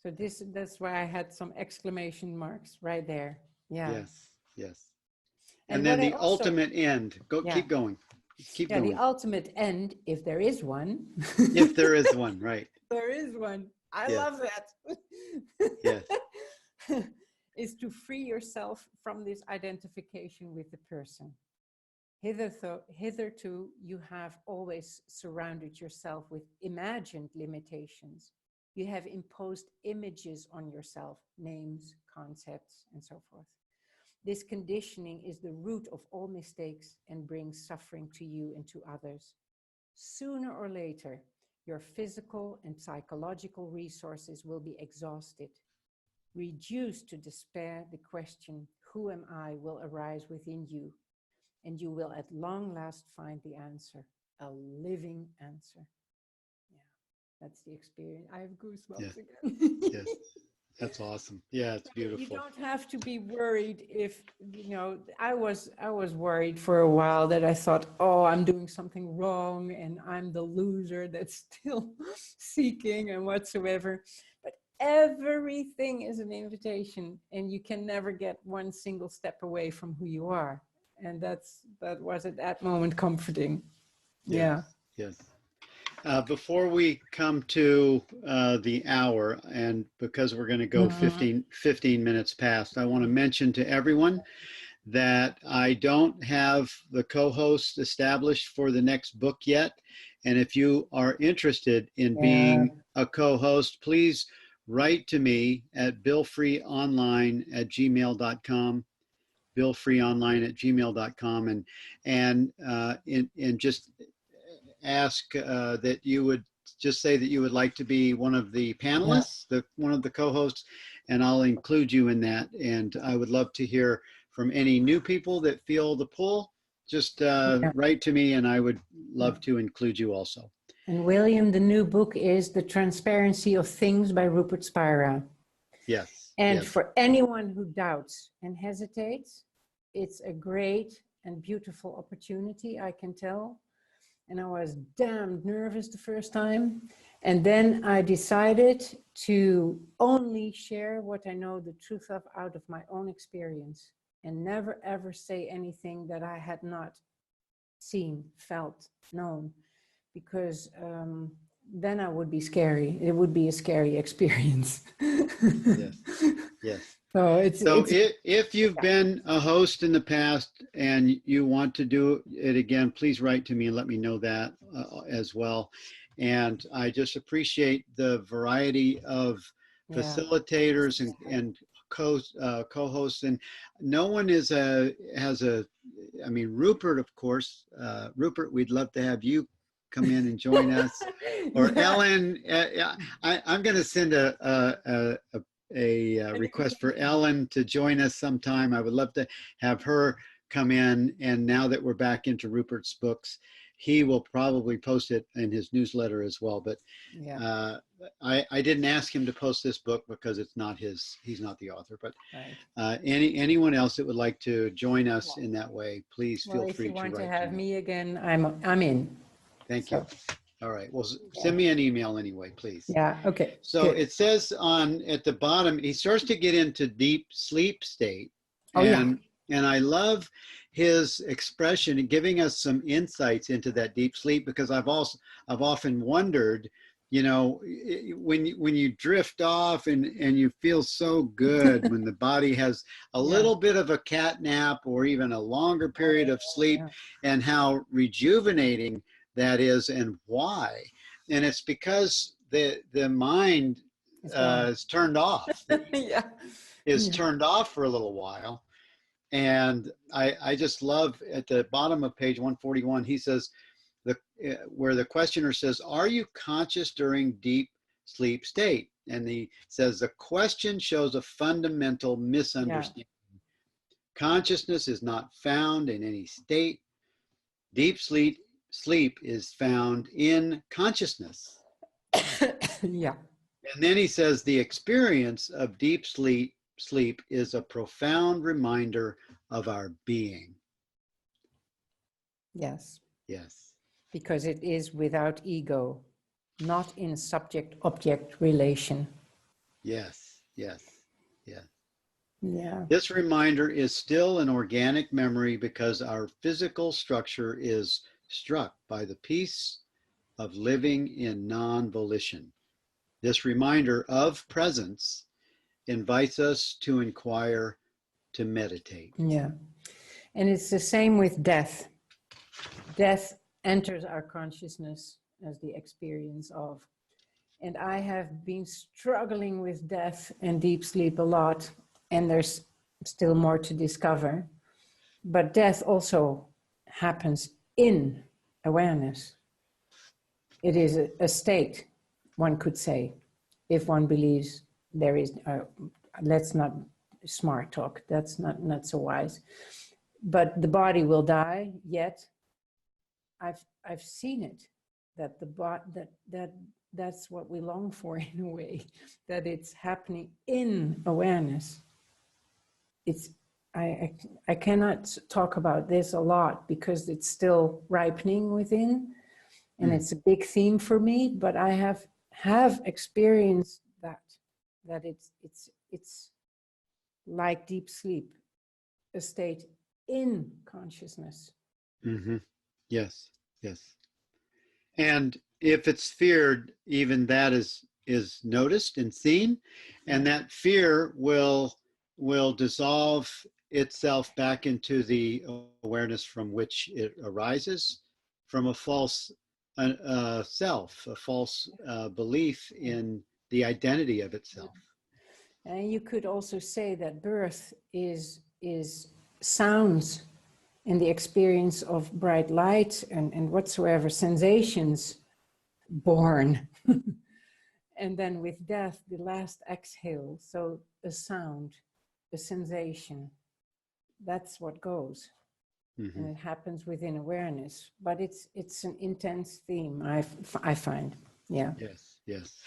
So that's why I had some exclamation marks right there. Yeah. Yes, yes. And then the ultimate end. Keep going. Keep going. The ultimate end, if there is one. If there is one, right. There is one. I love that. Yes. Is to free yourself from this identification with the person. Hitherto, you have always surrounded yourself with imagined limitations. You have imposed images on yourself, names, concepts, and so forth. This conditioning is the root of all mistakes and brings suffering to you and to others. Sooner or later, your physical and psychological resources will be exhausted. Reduced to despair, the question, who am I, will arise within you, and you will at long last find the answer, a living answer. Yeah, that's the experience. I have goosebumps again. Yes. That's awesome. Yeah, it's beautiful. You don't have to be worried if, I was worried for a while that I thought, oh, I'm doing something wrong and I'm the loser that's still seeking and whatsoever. But everything is an invitation and you can never get one single step away from who you are. And that was at that moment comforting. Yes, yeah. Yes. Before we come to the hour, and because we're going to go 15 minutes past, I want to mention to everyone that I don't have the co-host established for the next book yet. And if you are interested in being a co-host, please write to me at billfreeonline@gmail.com. billfreeonline@gmail.com, and just ask that you would just say that you would like to be one of the panelists, one of the co-hosts, and I'll include you in that. And I would love to hear from any new people that feel the pull. Just write to me and I would love to include you also. And William, the new book is The Transparency of Things by Rupert Spira. Yes. And for anyone who doubts and hesitates, it's a great and beautiful opportunity, I can tell. And I was damned nervous the first time. And then I decided to only share what I know the truth of out of my own experience and never ever say anything that I had not seen, felt, known, because then I would be scary. It would be a scary experience. Yes. Yes. So if you've been a host in the past and you want to do it again, please write to me and let me know that as well. And I just appreciate the variety of facilitators and co-hosts, and no one Rupert, of course. Rupert, we'd love to have you come in and join us. Or Ellen, I'm going to send a request for Ellen to join us sometime. I would love to have her come in. And now that we're back into Rupert's books, he will probably post it in his newsletter as well. But I didn't ask him to post this book because it's not he's not the author. But anyone else that would like to join us in that way, please feel free to write. If you want to have me again, I'm in. Thank you. All right. Well, send me an email anyway, please. Yeah. Okay. So good. it says at the bottom, he starts to get into deep sleep state. Oh, yeah. And I love his expression and giving us some insights into that deep sleep, because I've often wondered, you know, when you drift off and you feel so good when the body has a little bit of a cat nap or even a longer period of sleep, and how rejuvenating that is and why. And it's because the mind is turned off. Is turned off for a little while. And I just love at the bottom of page 141, he says, where the questioner says, are you conscious during deep sleep state? And he says, the question shows a fundamental misunderstanding. Consciousness is not found in any state. Deep sleep is found in consciousness. Yeah. And then he says, the experience of deep sleep is a profound reminder of our being. Yes. Yes. Because it is without ego, not in subject-object relation. Yes, yes, yes. Yeah. This reminder is still an organic memory because our physical structure is struck by the peace of living in non-volition. This reminder of presence invites us to inquire, to meditate. Yeah. And it's the same with death. Death enters our consciousness as the experience of. And I have been struggling with death and deep sleep a lot, and there's still more to discover. But death also happens in awareness. It is a state, one could say, if one believes there is, let's not smart talk, that's not so wise. But the body will die, yet I've seen it, that that's what we long for in a way, that it's happening in awareness. It's I cannot talk about this a lot because it's still ripening within, and it's a big theme for me. But I have experienced that it's like deep sleep, a state in consciousness. Mm-hmm. Yes, yes. And if it's feared, even that is noticed and seen, and that fear will dissolve itself back into the awareness from which it arises, from a false self, a false belief in the identity of itself. And you could also say that birth is sounds and the experience of bright light and whatsoever sensations born. And then with death, the last exhale. So a sound, a sensation, that's what goes. Mm-hmm. And it happens within awareness. But it's an intense theme, I find. Yeah. Yes, yes.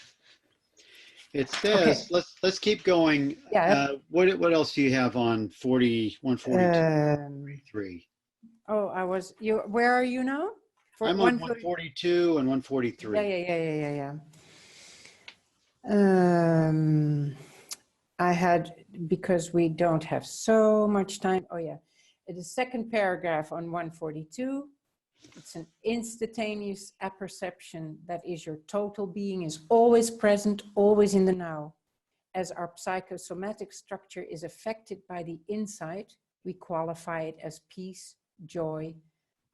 It says, let's keep going. Yeah. What else do you have on 142, 43? Oh, where are you now? I'm on 142 and 143. Yeah. I had, because we don't have so much time. Oh yeah, the second paragraph on 142. It's an instantaneous apperception that is your total being is always present, always in the now. As our psychosomatic structure is affected by the insight, we qualify it as peace, joy,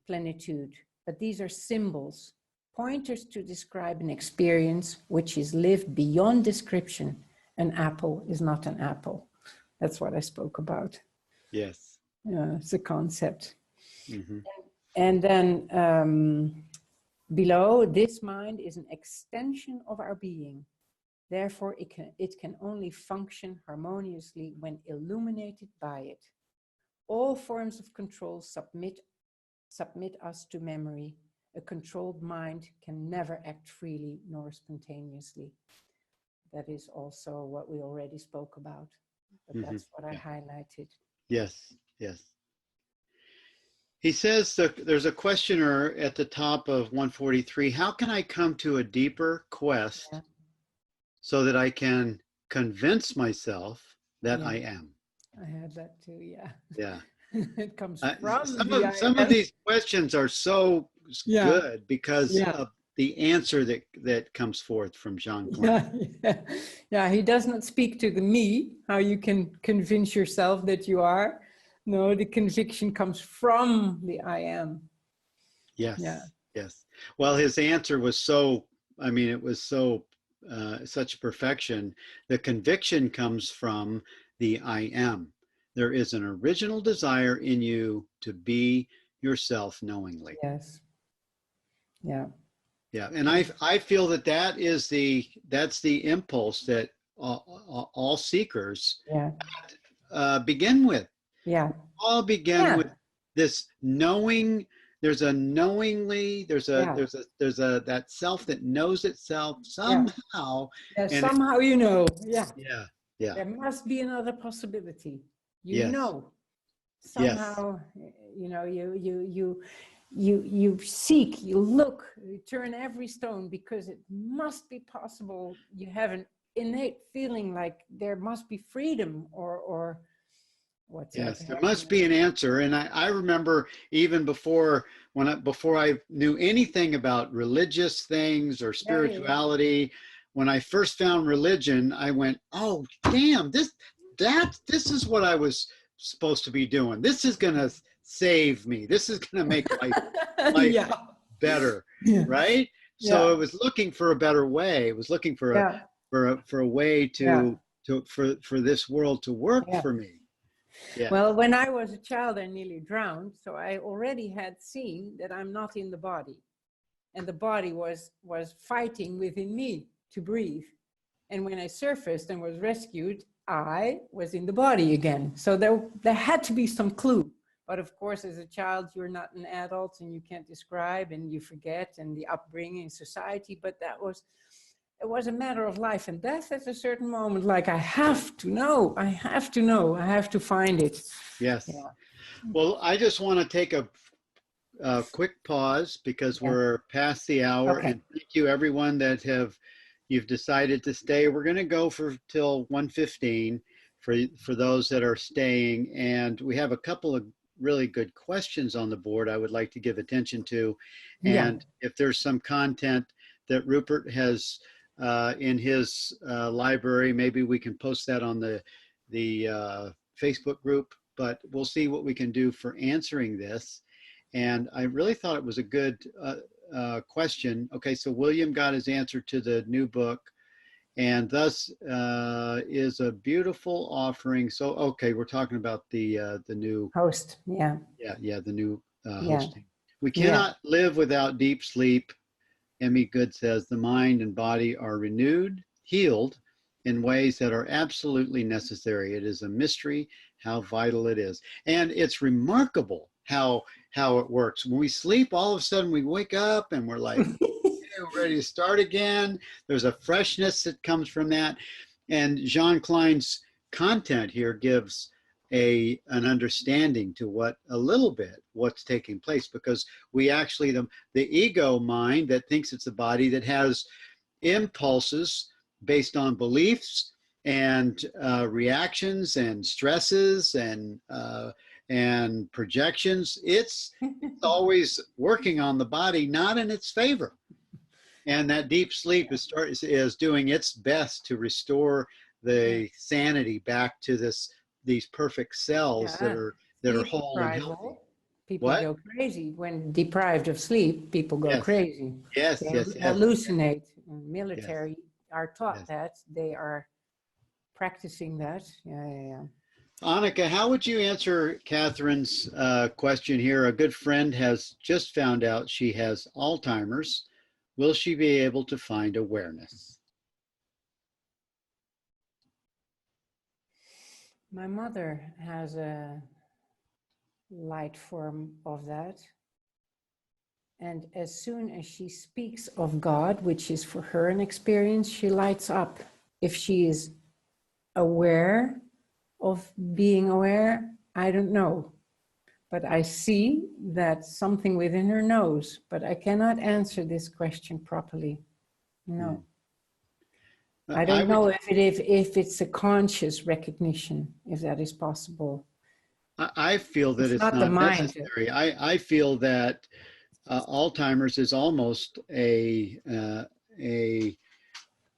plenitude. But these are symbols, pointers to describe an experience which is lived beyond description. An apple is not an apple. That's what I spoke about. Yes. It's a concept. Mm-hmm. And then below, this mind is an extension of our being. Therefore, it can only function harmoniously when illuminated by it. All forms of control submit us to memory. A controlled mind can never act freely nor spontaneously. That is also what we already spoke about, but that's what I highlighted. Yes, yes. He says that there's a questioner at the top of 143. How can I come to a deeper quest so that I can convince myself that I am? I had that too, yeah. Yeah. It comes from some of these questions are so good because of the answer that comes forth from Jean Klein. Yeah, he does not speak to the me, how you can convince yourself that you are. No, the conviction comes from the I am. Yes, yes. Well, his answer was so, I mean, it was so, such perfection. The conviction comes from the I am. There is an original desire in you to be yourself knowingly. Yes. Yeah. Yeah, and I feel that that's the impulse that all seekers begin with. Yeah. All begin with this knowing. There's a knowingly. There's a that self that knows itself somehow. Yeah, somehow you know. Yeah. Yeah. Yeah. There must be another possibility. You Yes. know. Somehow, you know, you seek, you look, you turn every stone because it must be possible. You have an innate feeling like there must be freedom or what's yes, there must be an answer. And I remember even before I knew anything about religious things or spirituality, when I first found religion, I went, oh damn, this is what I was supposed to be doing. This is gonna save me. This is gonna make life better, right? So it was looking for a better way. It was looking for a way for this world to work for me. Yeah. Well, when I was a child, I nearly drowned, so I already had seen that I'm not in the body, and the body was fighting within me to breathe. And when I surfaced and was rescued, I was in the body again. So there had to be some clue. But of course, as a child, you're not an adult and you can't describe and you forget, and the upbringing in society. But it was a matter of life and death at a certain moment. Like, I have to know, I have to find it. Yes. Yeah. Well, I just want to take a quick pause because we're past the hour. And thank you everyone that you've decided to stay. We're going to go till 1:15 for those that are staying. And we have a couple of really good questions on the board I would like to give attention to. And if there's some content that Rupert has in his library, maybe we can post that on the Facebook group, but we'll see what we can do for answering this. And I really thought it was a good question. Okay, so William got his answer to the new book, and thus is a beautiful offering. So, okay, we're talking about the new host. The new hosting. We cannot live without deep sleep. Emmy Good says the mind and body are renewed, healed in ways that are absolutely necessary. It is a mystery how vital it is. And it's remarkable how it works. When we sleep, all of a sudden we wake up and we're like, we're ready to start again. There's a freshness that comes from that. And Jean Klein's content here gives an understanding to what's taking place, because we actually, the ego mind that thinks it's a body that has impulses based on beliefs and reactions and stresses and projections, it's always working on the body, not in its favor. And that deep sleep is doing its best to restore the sanity back to these perfect cells that are whole and healthy. People go crazy when deprived of sleep. People go crazy. They hallucinate. Military are taught that. They are practicing that. Anneke, how would you answer Catherine's question here? A good friend has just found out she has Alzheimer's. Will she be able to find awareness? My mother has a light form of that. And as soon as she speaks of God, which is for her an experience, she lights up. If she is aware of being aware, I don't know. but I see that something within her knows, but I cannot answer this question properly. No. I don't know if it's a conscious recognition, if that is possible. I feel that it's not necessary. I feel that Alzheimer's is almost a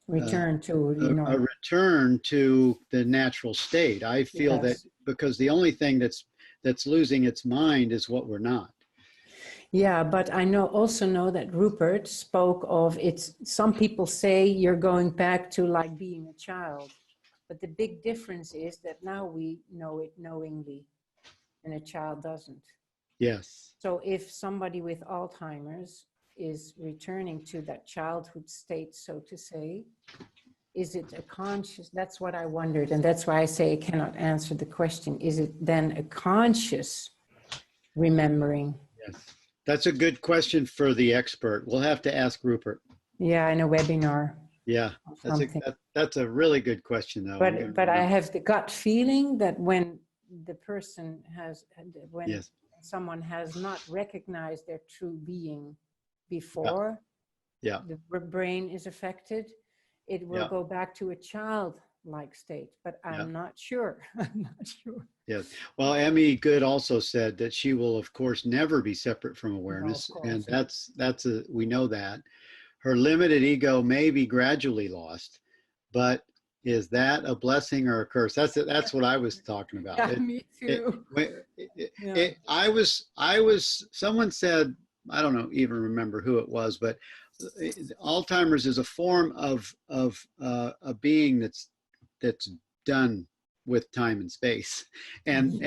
return to, a return to the natural state. I feel that because the only thing that's losing its mind is what we're not. Yeah, but I also know that Rupert spoke of it's, some people say you're going back to like being a child, but the big difference is that now we know it knowingly and a child doesn't. Yes. So if somebody with Alzheimer's is returning to that childhood state, so to say, is it a conscious, that's what I wondered, and that's why I say I cannot answer the question. Is it then a conscious remembering? Yes. That's a good question for the expert. We'll have to ask Rupert. Yeah, in a webinar. Yeah, that's a really good question, though. But I have the gut feeling that when the person has, when someone has not recognized their true being before the brain is affected, it will go back to a childlike state. But I'm not sure. I'm not sure. Yes. Well, Emmy Good also said that she will, of course, never be separate from awareness, and we know that. Her limited ego may be gradually lost, but is that a blessing or a curse? That's what I was talking about. Yeah, me too. Someone said, I don't know, even remember who it was, but Alzheimer's is a form of a being that's done with time and space, and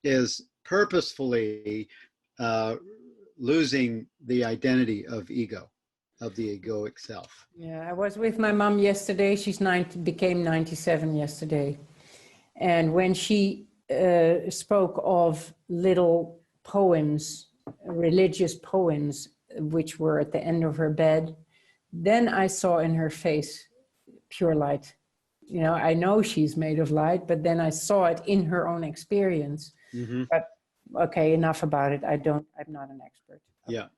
is purposefully losing the identity of ego, of the egoic self. Yeah, I was with my mom yesterday. She's became 97 yesterday, and when she spoke of little poems, religious poems, which were at the end of her bed, then I saw in her face pure light. You know, I know she's made of light, but then I saw it in her own experience. But okay, enough about it. I'm not an expert. Yeah.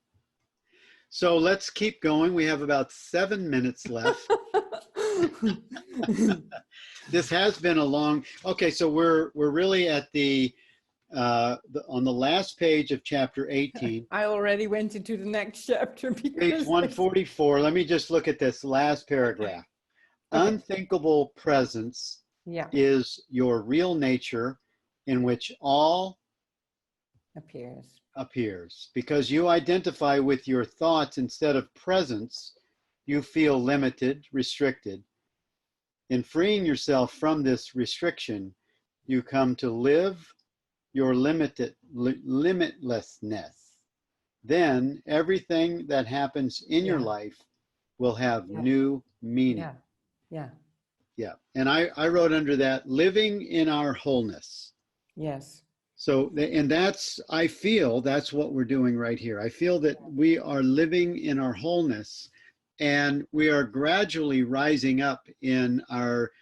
So let's keep going. We have about 7 minutes left. This has been a long, okay, so we're really at on the last page of chapter 18. I already went into the next chapter. Page 144. Let me just look at this last paragraph. Okay. Unthinkable presence is your real nature, in which all appears. Because you identify with your thoughts instead of presence, you feel limited, restricted. In freeing yourself from this restriction, you come to live your limitlessness. Then everything that happens in your life will have new meaning. Yeah. And I wrote under that, living in our wholeness. Yes. So, and I feel that's what we're doing right here. I feel that we are living in our wholeness, and we are gradually rising up in our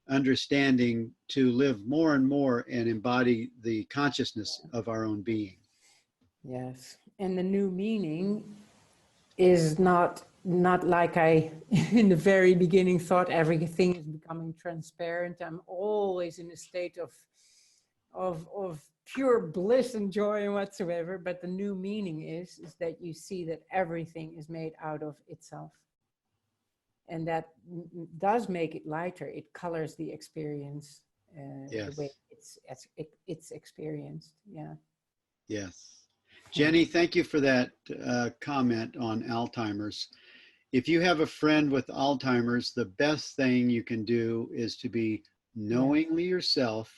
understanding to live more and more and embody the consciousness of our own being. Yes. And the new meaning is not like I, in the very beginning, thought everything is becoming transparent. I'm always in a state of pure bliss and joy and whatsoever. But the new meaning is that you see that everything is made out of itself. And that does make it lighter. It colors the experience the way it's experienced. Yeah. Yes. Jenny, thank you for that comment on Alzheimer's. If you have a friend with Alzheimer's, the best thing you can do is to be knowingly yourself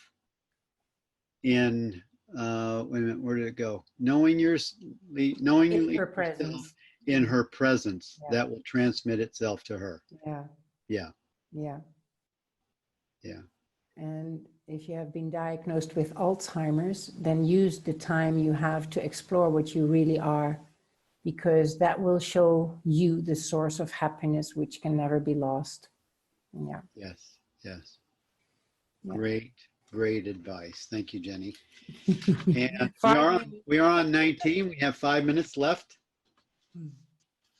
in, wait a minute, where did it go? Knowingly In her presence. In her presence, that will transmit itself to her. Yeah. And if you have been diagnosed with Alzheimer's, then use the time you have to explore what you really are, because that will show you the source of happiness, which can never be lost. Yeah. Yes. Great. great advice. Thank you, Jenny. And we are on 19. We have 5 minutes left.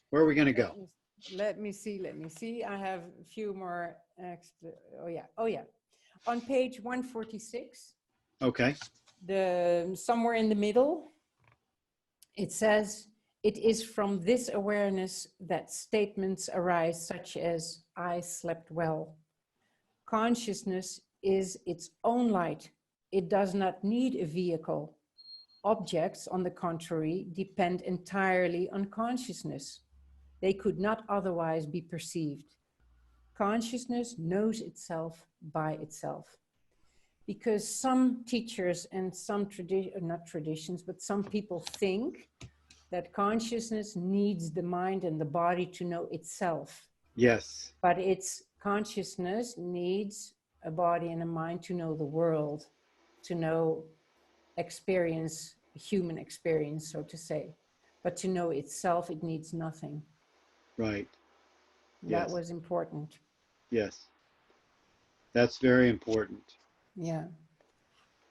Where are we going to go? Let me see. I have a few more extra. Oh yeah. On page 146. Okay. Somewhere in the middle, it says, it is from this awareness that statements arise such as, I slept well. Consciousness is its own light. It does not need a vehicle. Objects, on the contrary, depend entirely on consciousness. They could not otherwise be perceived. Consciousness knows itself by itself. Because some teachers and some not traditions, but some people think that consciousness needs the mind and the body to know itself. Yes. But its consciousness needs a body and a mind to know the world, to know experience, human experience, so to say. But to know itself, it needs nothing. Right. That was important. Yes. That's very important. Yeah.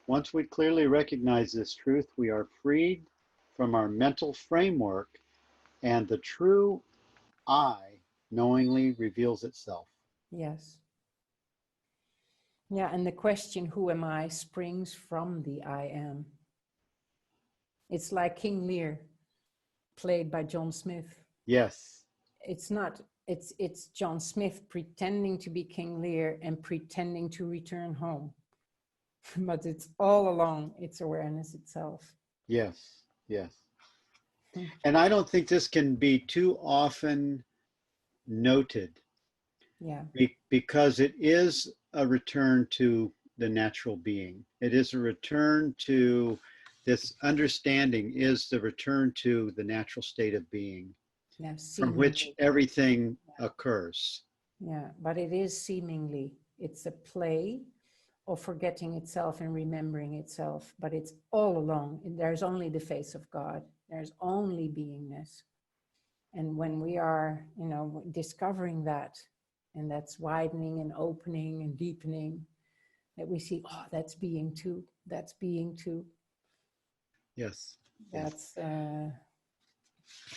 Once we clearly recognize this truth, we are freed from our mental framework, and the true I knowingly reveals itself. Yes. Yeah, and the question, who am I, springs from the I am. It's like King Lear, played by John Smith. Yes. It's not, it's John Smith pretending to be King Lear and pretending to return home. But it's all along, it's awareness itself. Yes, yes. And I don't think this can be too often noted. Yeah. Because it is a return to the natural being. It is a return to this understanding, is the return to the natural state of being, from which everything occurs. Yeah, but it is seemingly, it's a play of forgetting itself and remembering itself, but it's all along. There's only the face of God. There's only beingness. And when we are, discovering that, and that's widening and opening and deepening, that we see, oh, that's being too. That's being too. Yes. That's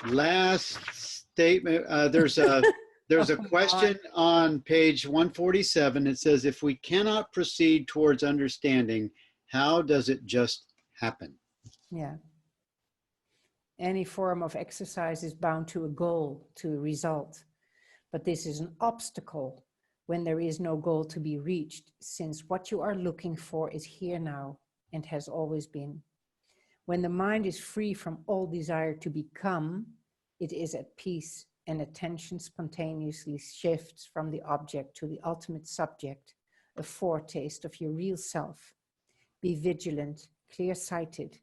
last statement. There's a question on page 147. It says, if we cannot proceed towards understanding, how does it just happen? Yeah. Any form of exercise is bound to a goal, to a result. But this is an obstacle when there is no goal to be reached, since what you are looking for is here now and has always been. When the mind is free from all desire to become, it is at peace, and attention spontaneously shifts from the object to the ultimate subject, a foretaste of your real self. Be vigilant, clear-sighted,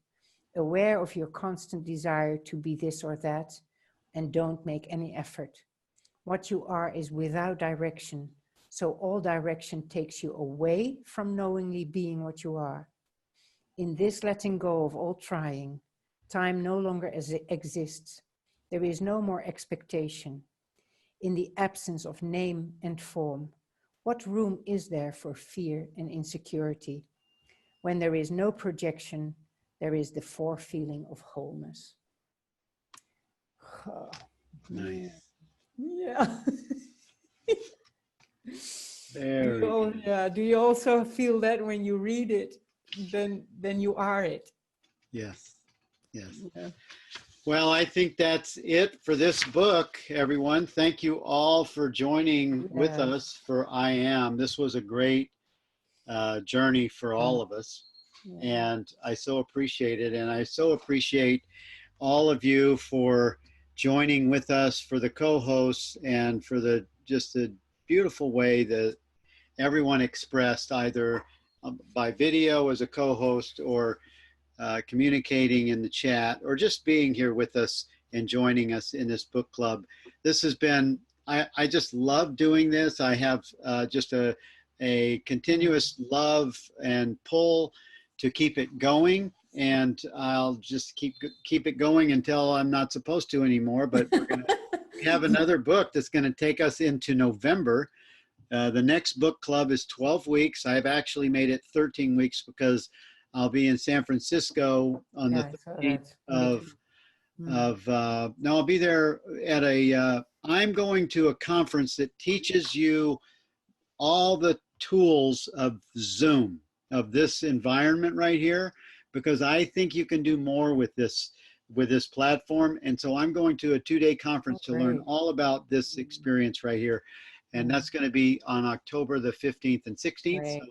aware of your constant desire to be this or that, and don't make any effort. What you are is without direction, so all direction takes you away from knowingly being what you are. In this letting go of all trying, time no longer exists. There is no more expectation. In the absence of name and form, what room is there for fear and insecurity? When there is no projection, there is the forefeeling of wholeness. Oh, nice. Yeah. Very good. Yeah. Do you also feel that when you read it, then you are it? Yes. Yes. Yeah. Well, I think that's it for this book, everyone. Thank you all for joining with us for I Am. This was a great journey for all of us. Yeah. And I so appreciate it. And I so appreciate all of you for joining with us, for the co-hosts, and for the beautiful way that everyone expressed, either by video as a co-host, or communicating in the chat, or just being here with us and joining us in this book club. This has been, I just love doing this. I have just a continuous love and pull to keep it going, and I'll just keep it going until I'm not supposed to anymore. But we're going to have another book that's going to take us into November, The next book club is 12 weeks. I've actually made it 13 weeks because I'll be in San Francisco on the 13th no, I'll be there at I'm going to a conference that teaches you all the tools of Zoom, of this environment right here, because I think you can do more with this platform. And so I'm going to a 2-day conference to learn all about this experience right here. And that's going to be on October the 15th and 16th. So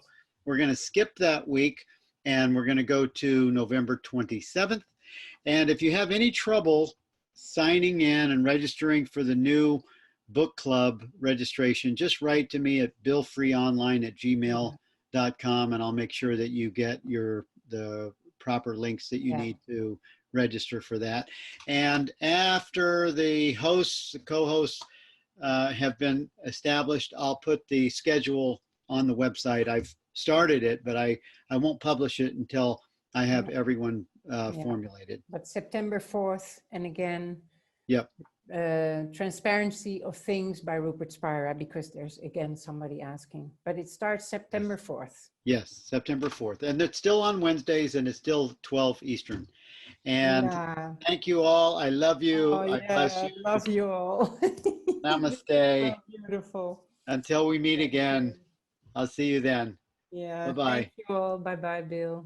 we're going to skip that week and we're going to go to November 27th. And if you have any trouble signing in and registering for the new book club registration, just write to me at billfreeonline@gmail.com and I'll make sure that you get the proper links that you need to register for that. And after the co-hosts have been established, I'll put the schedule on the website. I've started it, but I won't publish it until I have everyone formulated. But September 4th, and again, yep. Transparency of Things by Rupert Spira, because there's again somebody asking. But it starts September 4th. Yes, September 4th. And it's still on Wednesdays and it's still 12 Eastern. And thank you all. I love you. I bless you. I love you all. Namaste. Beautiful. Until we meet again, I'll see you then. Yeah. Bye-bye. Thank you all. Bye-bye, Bill.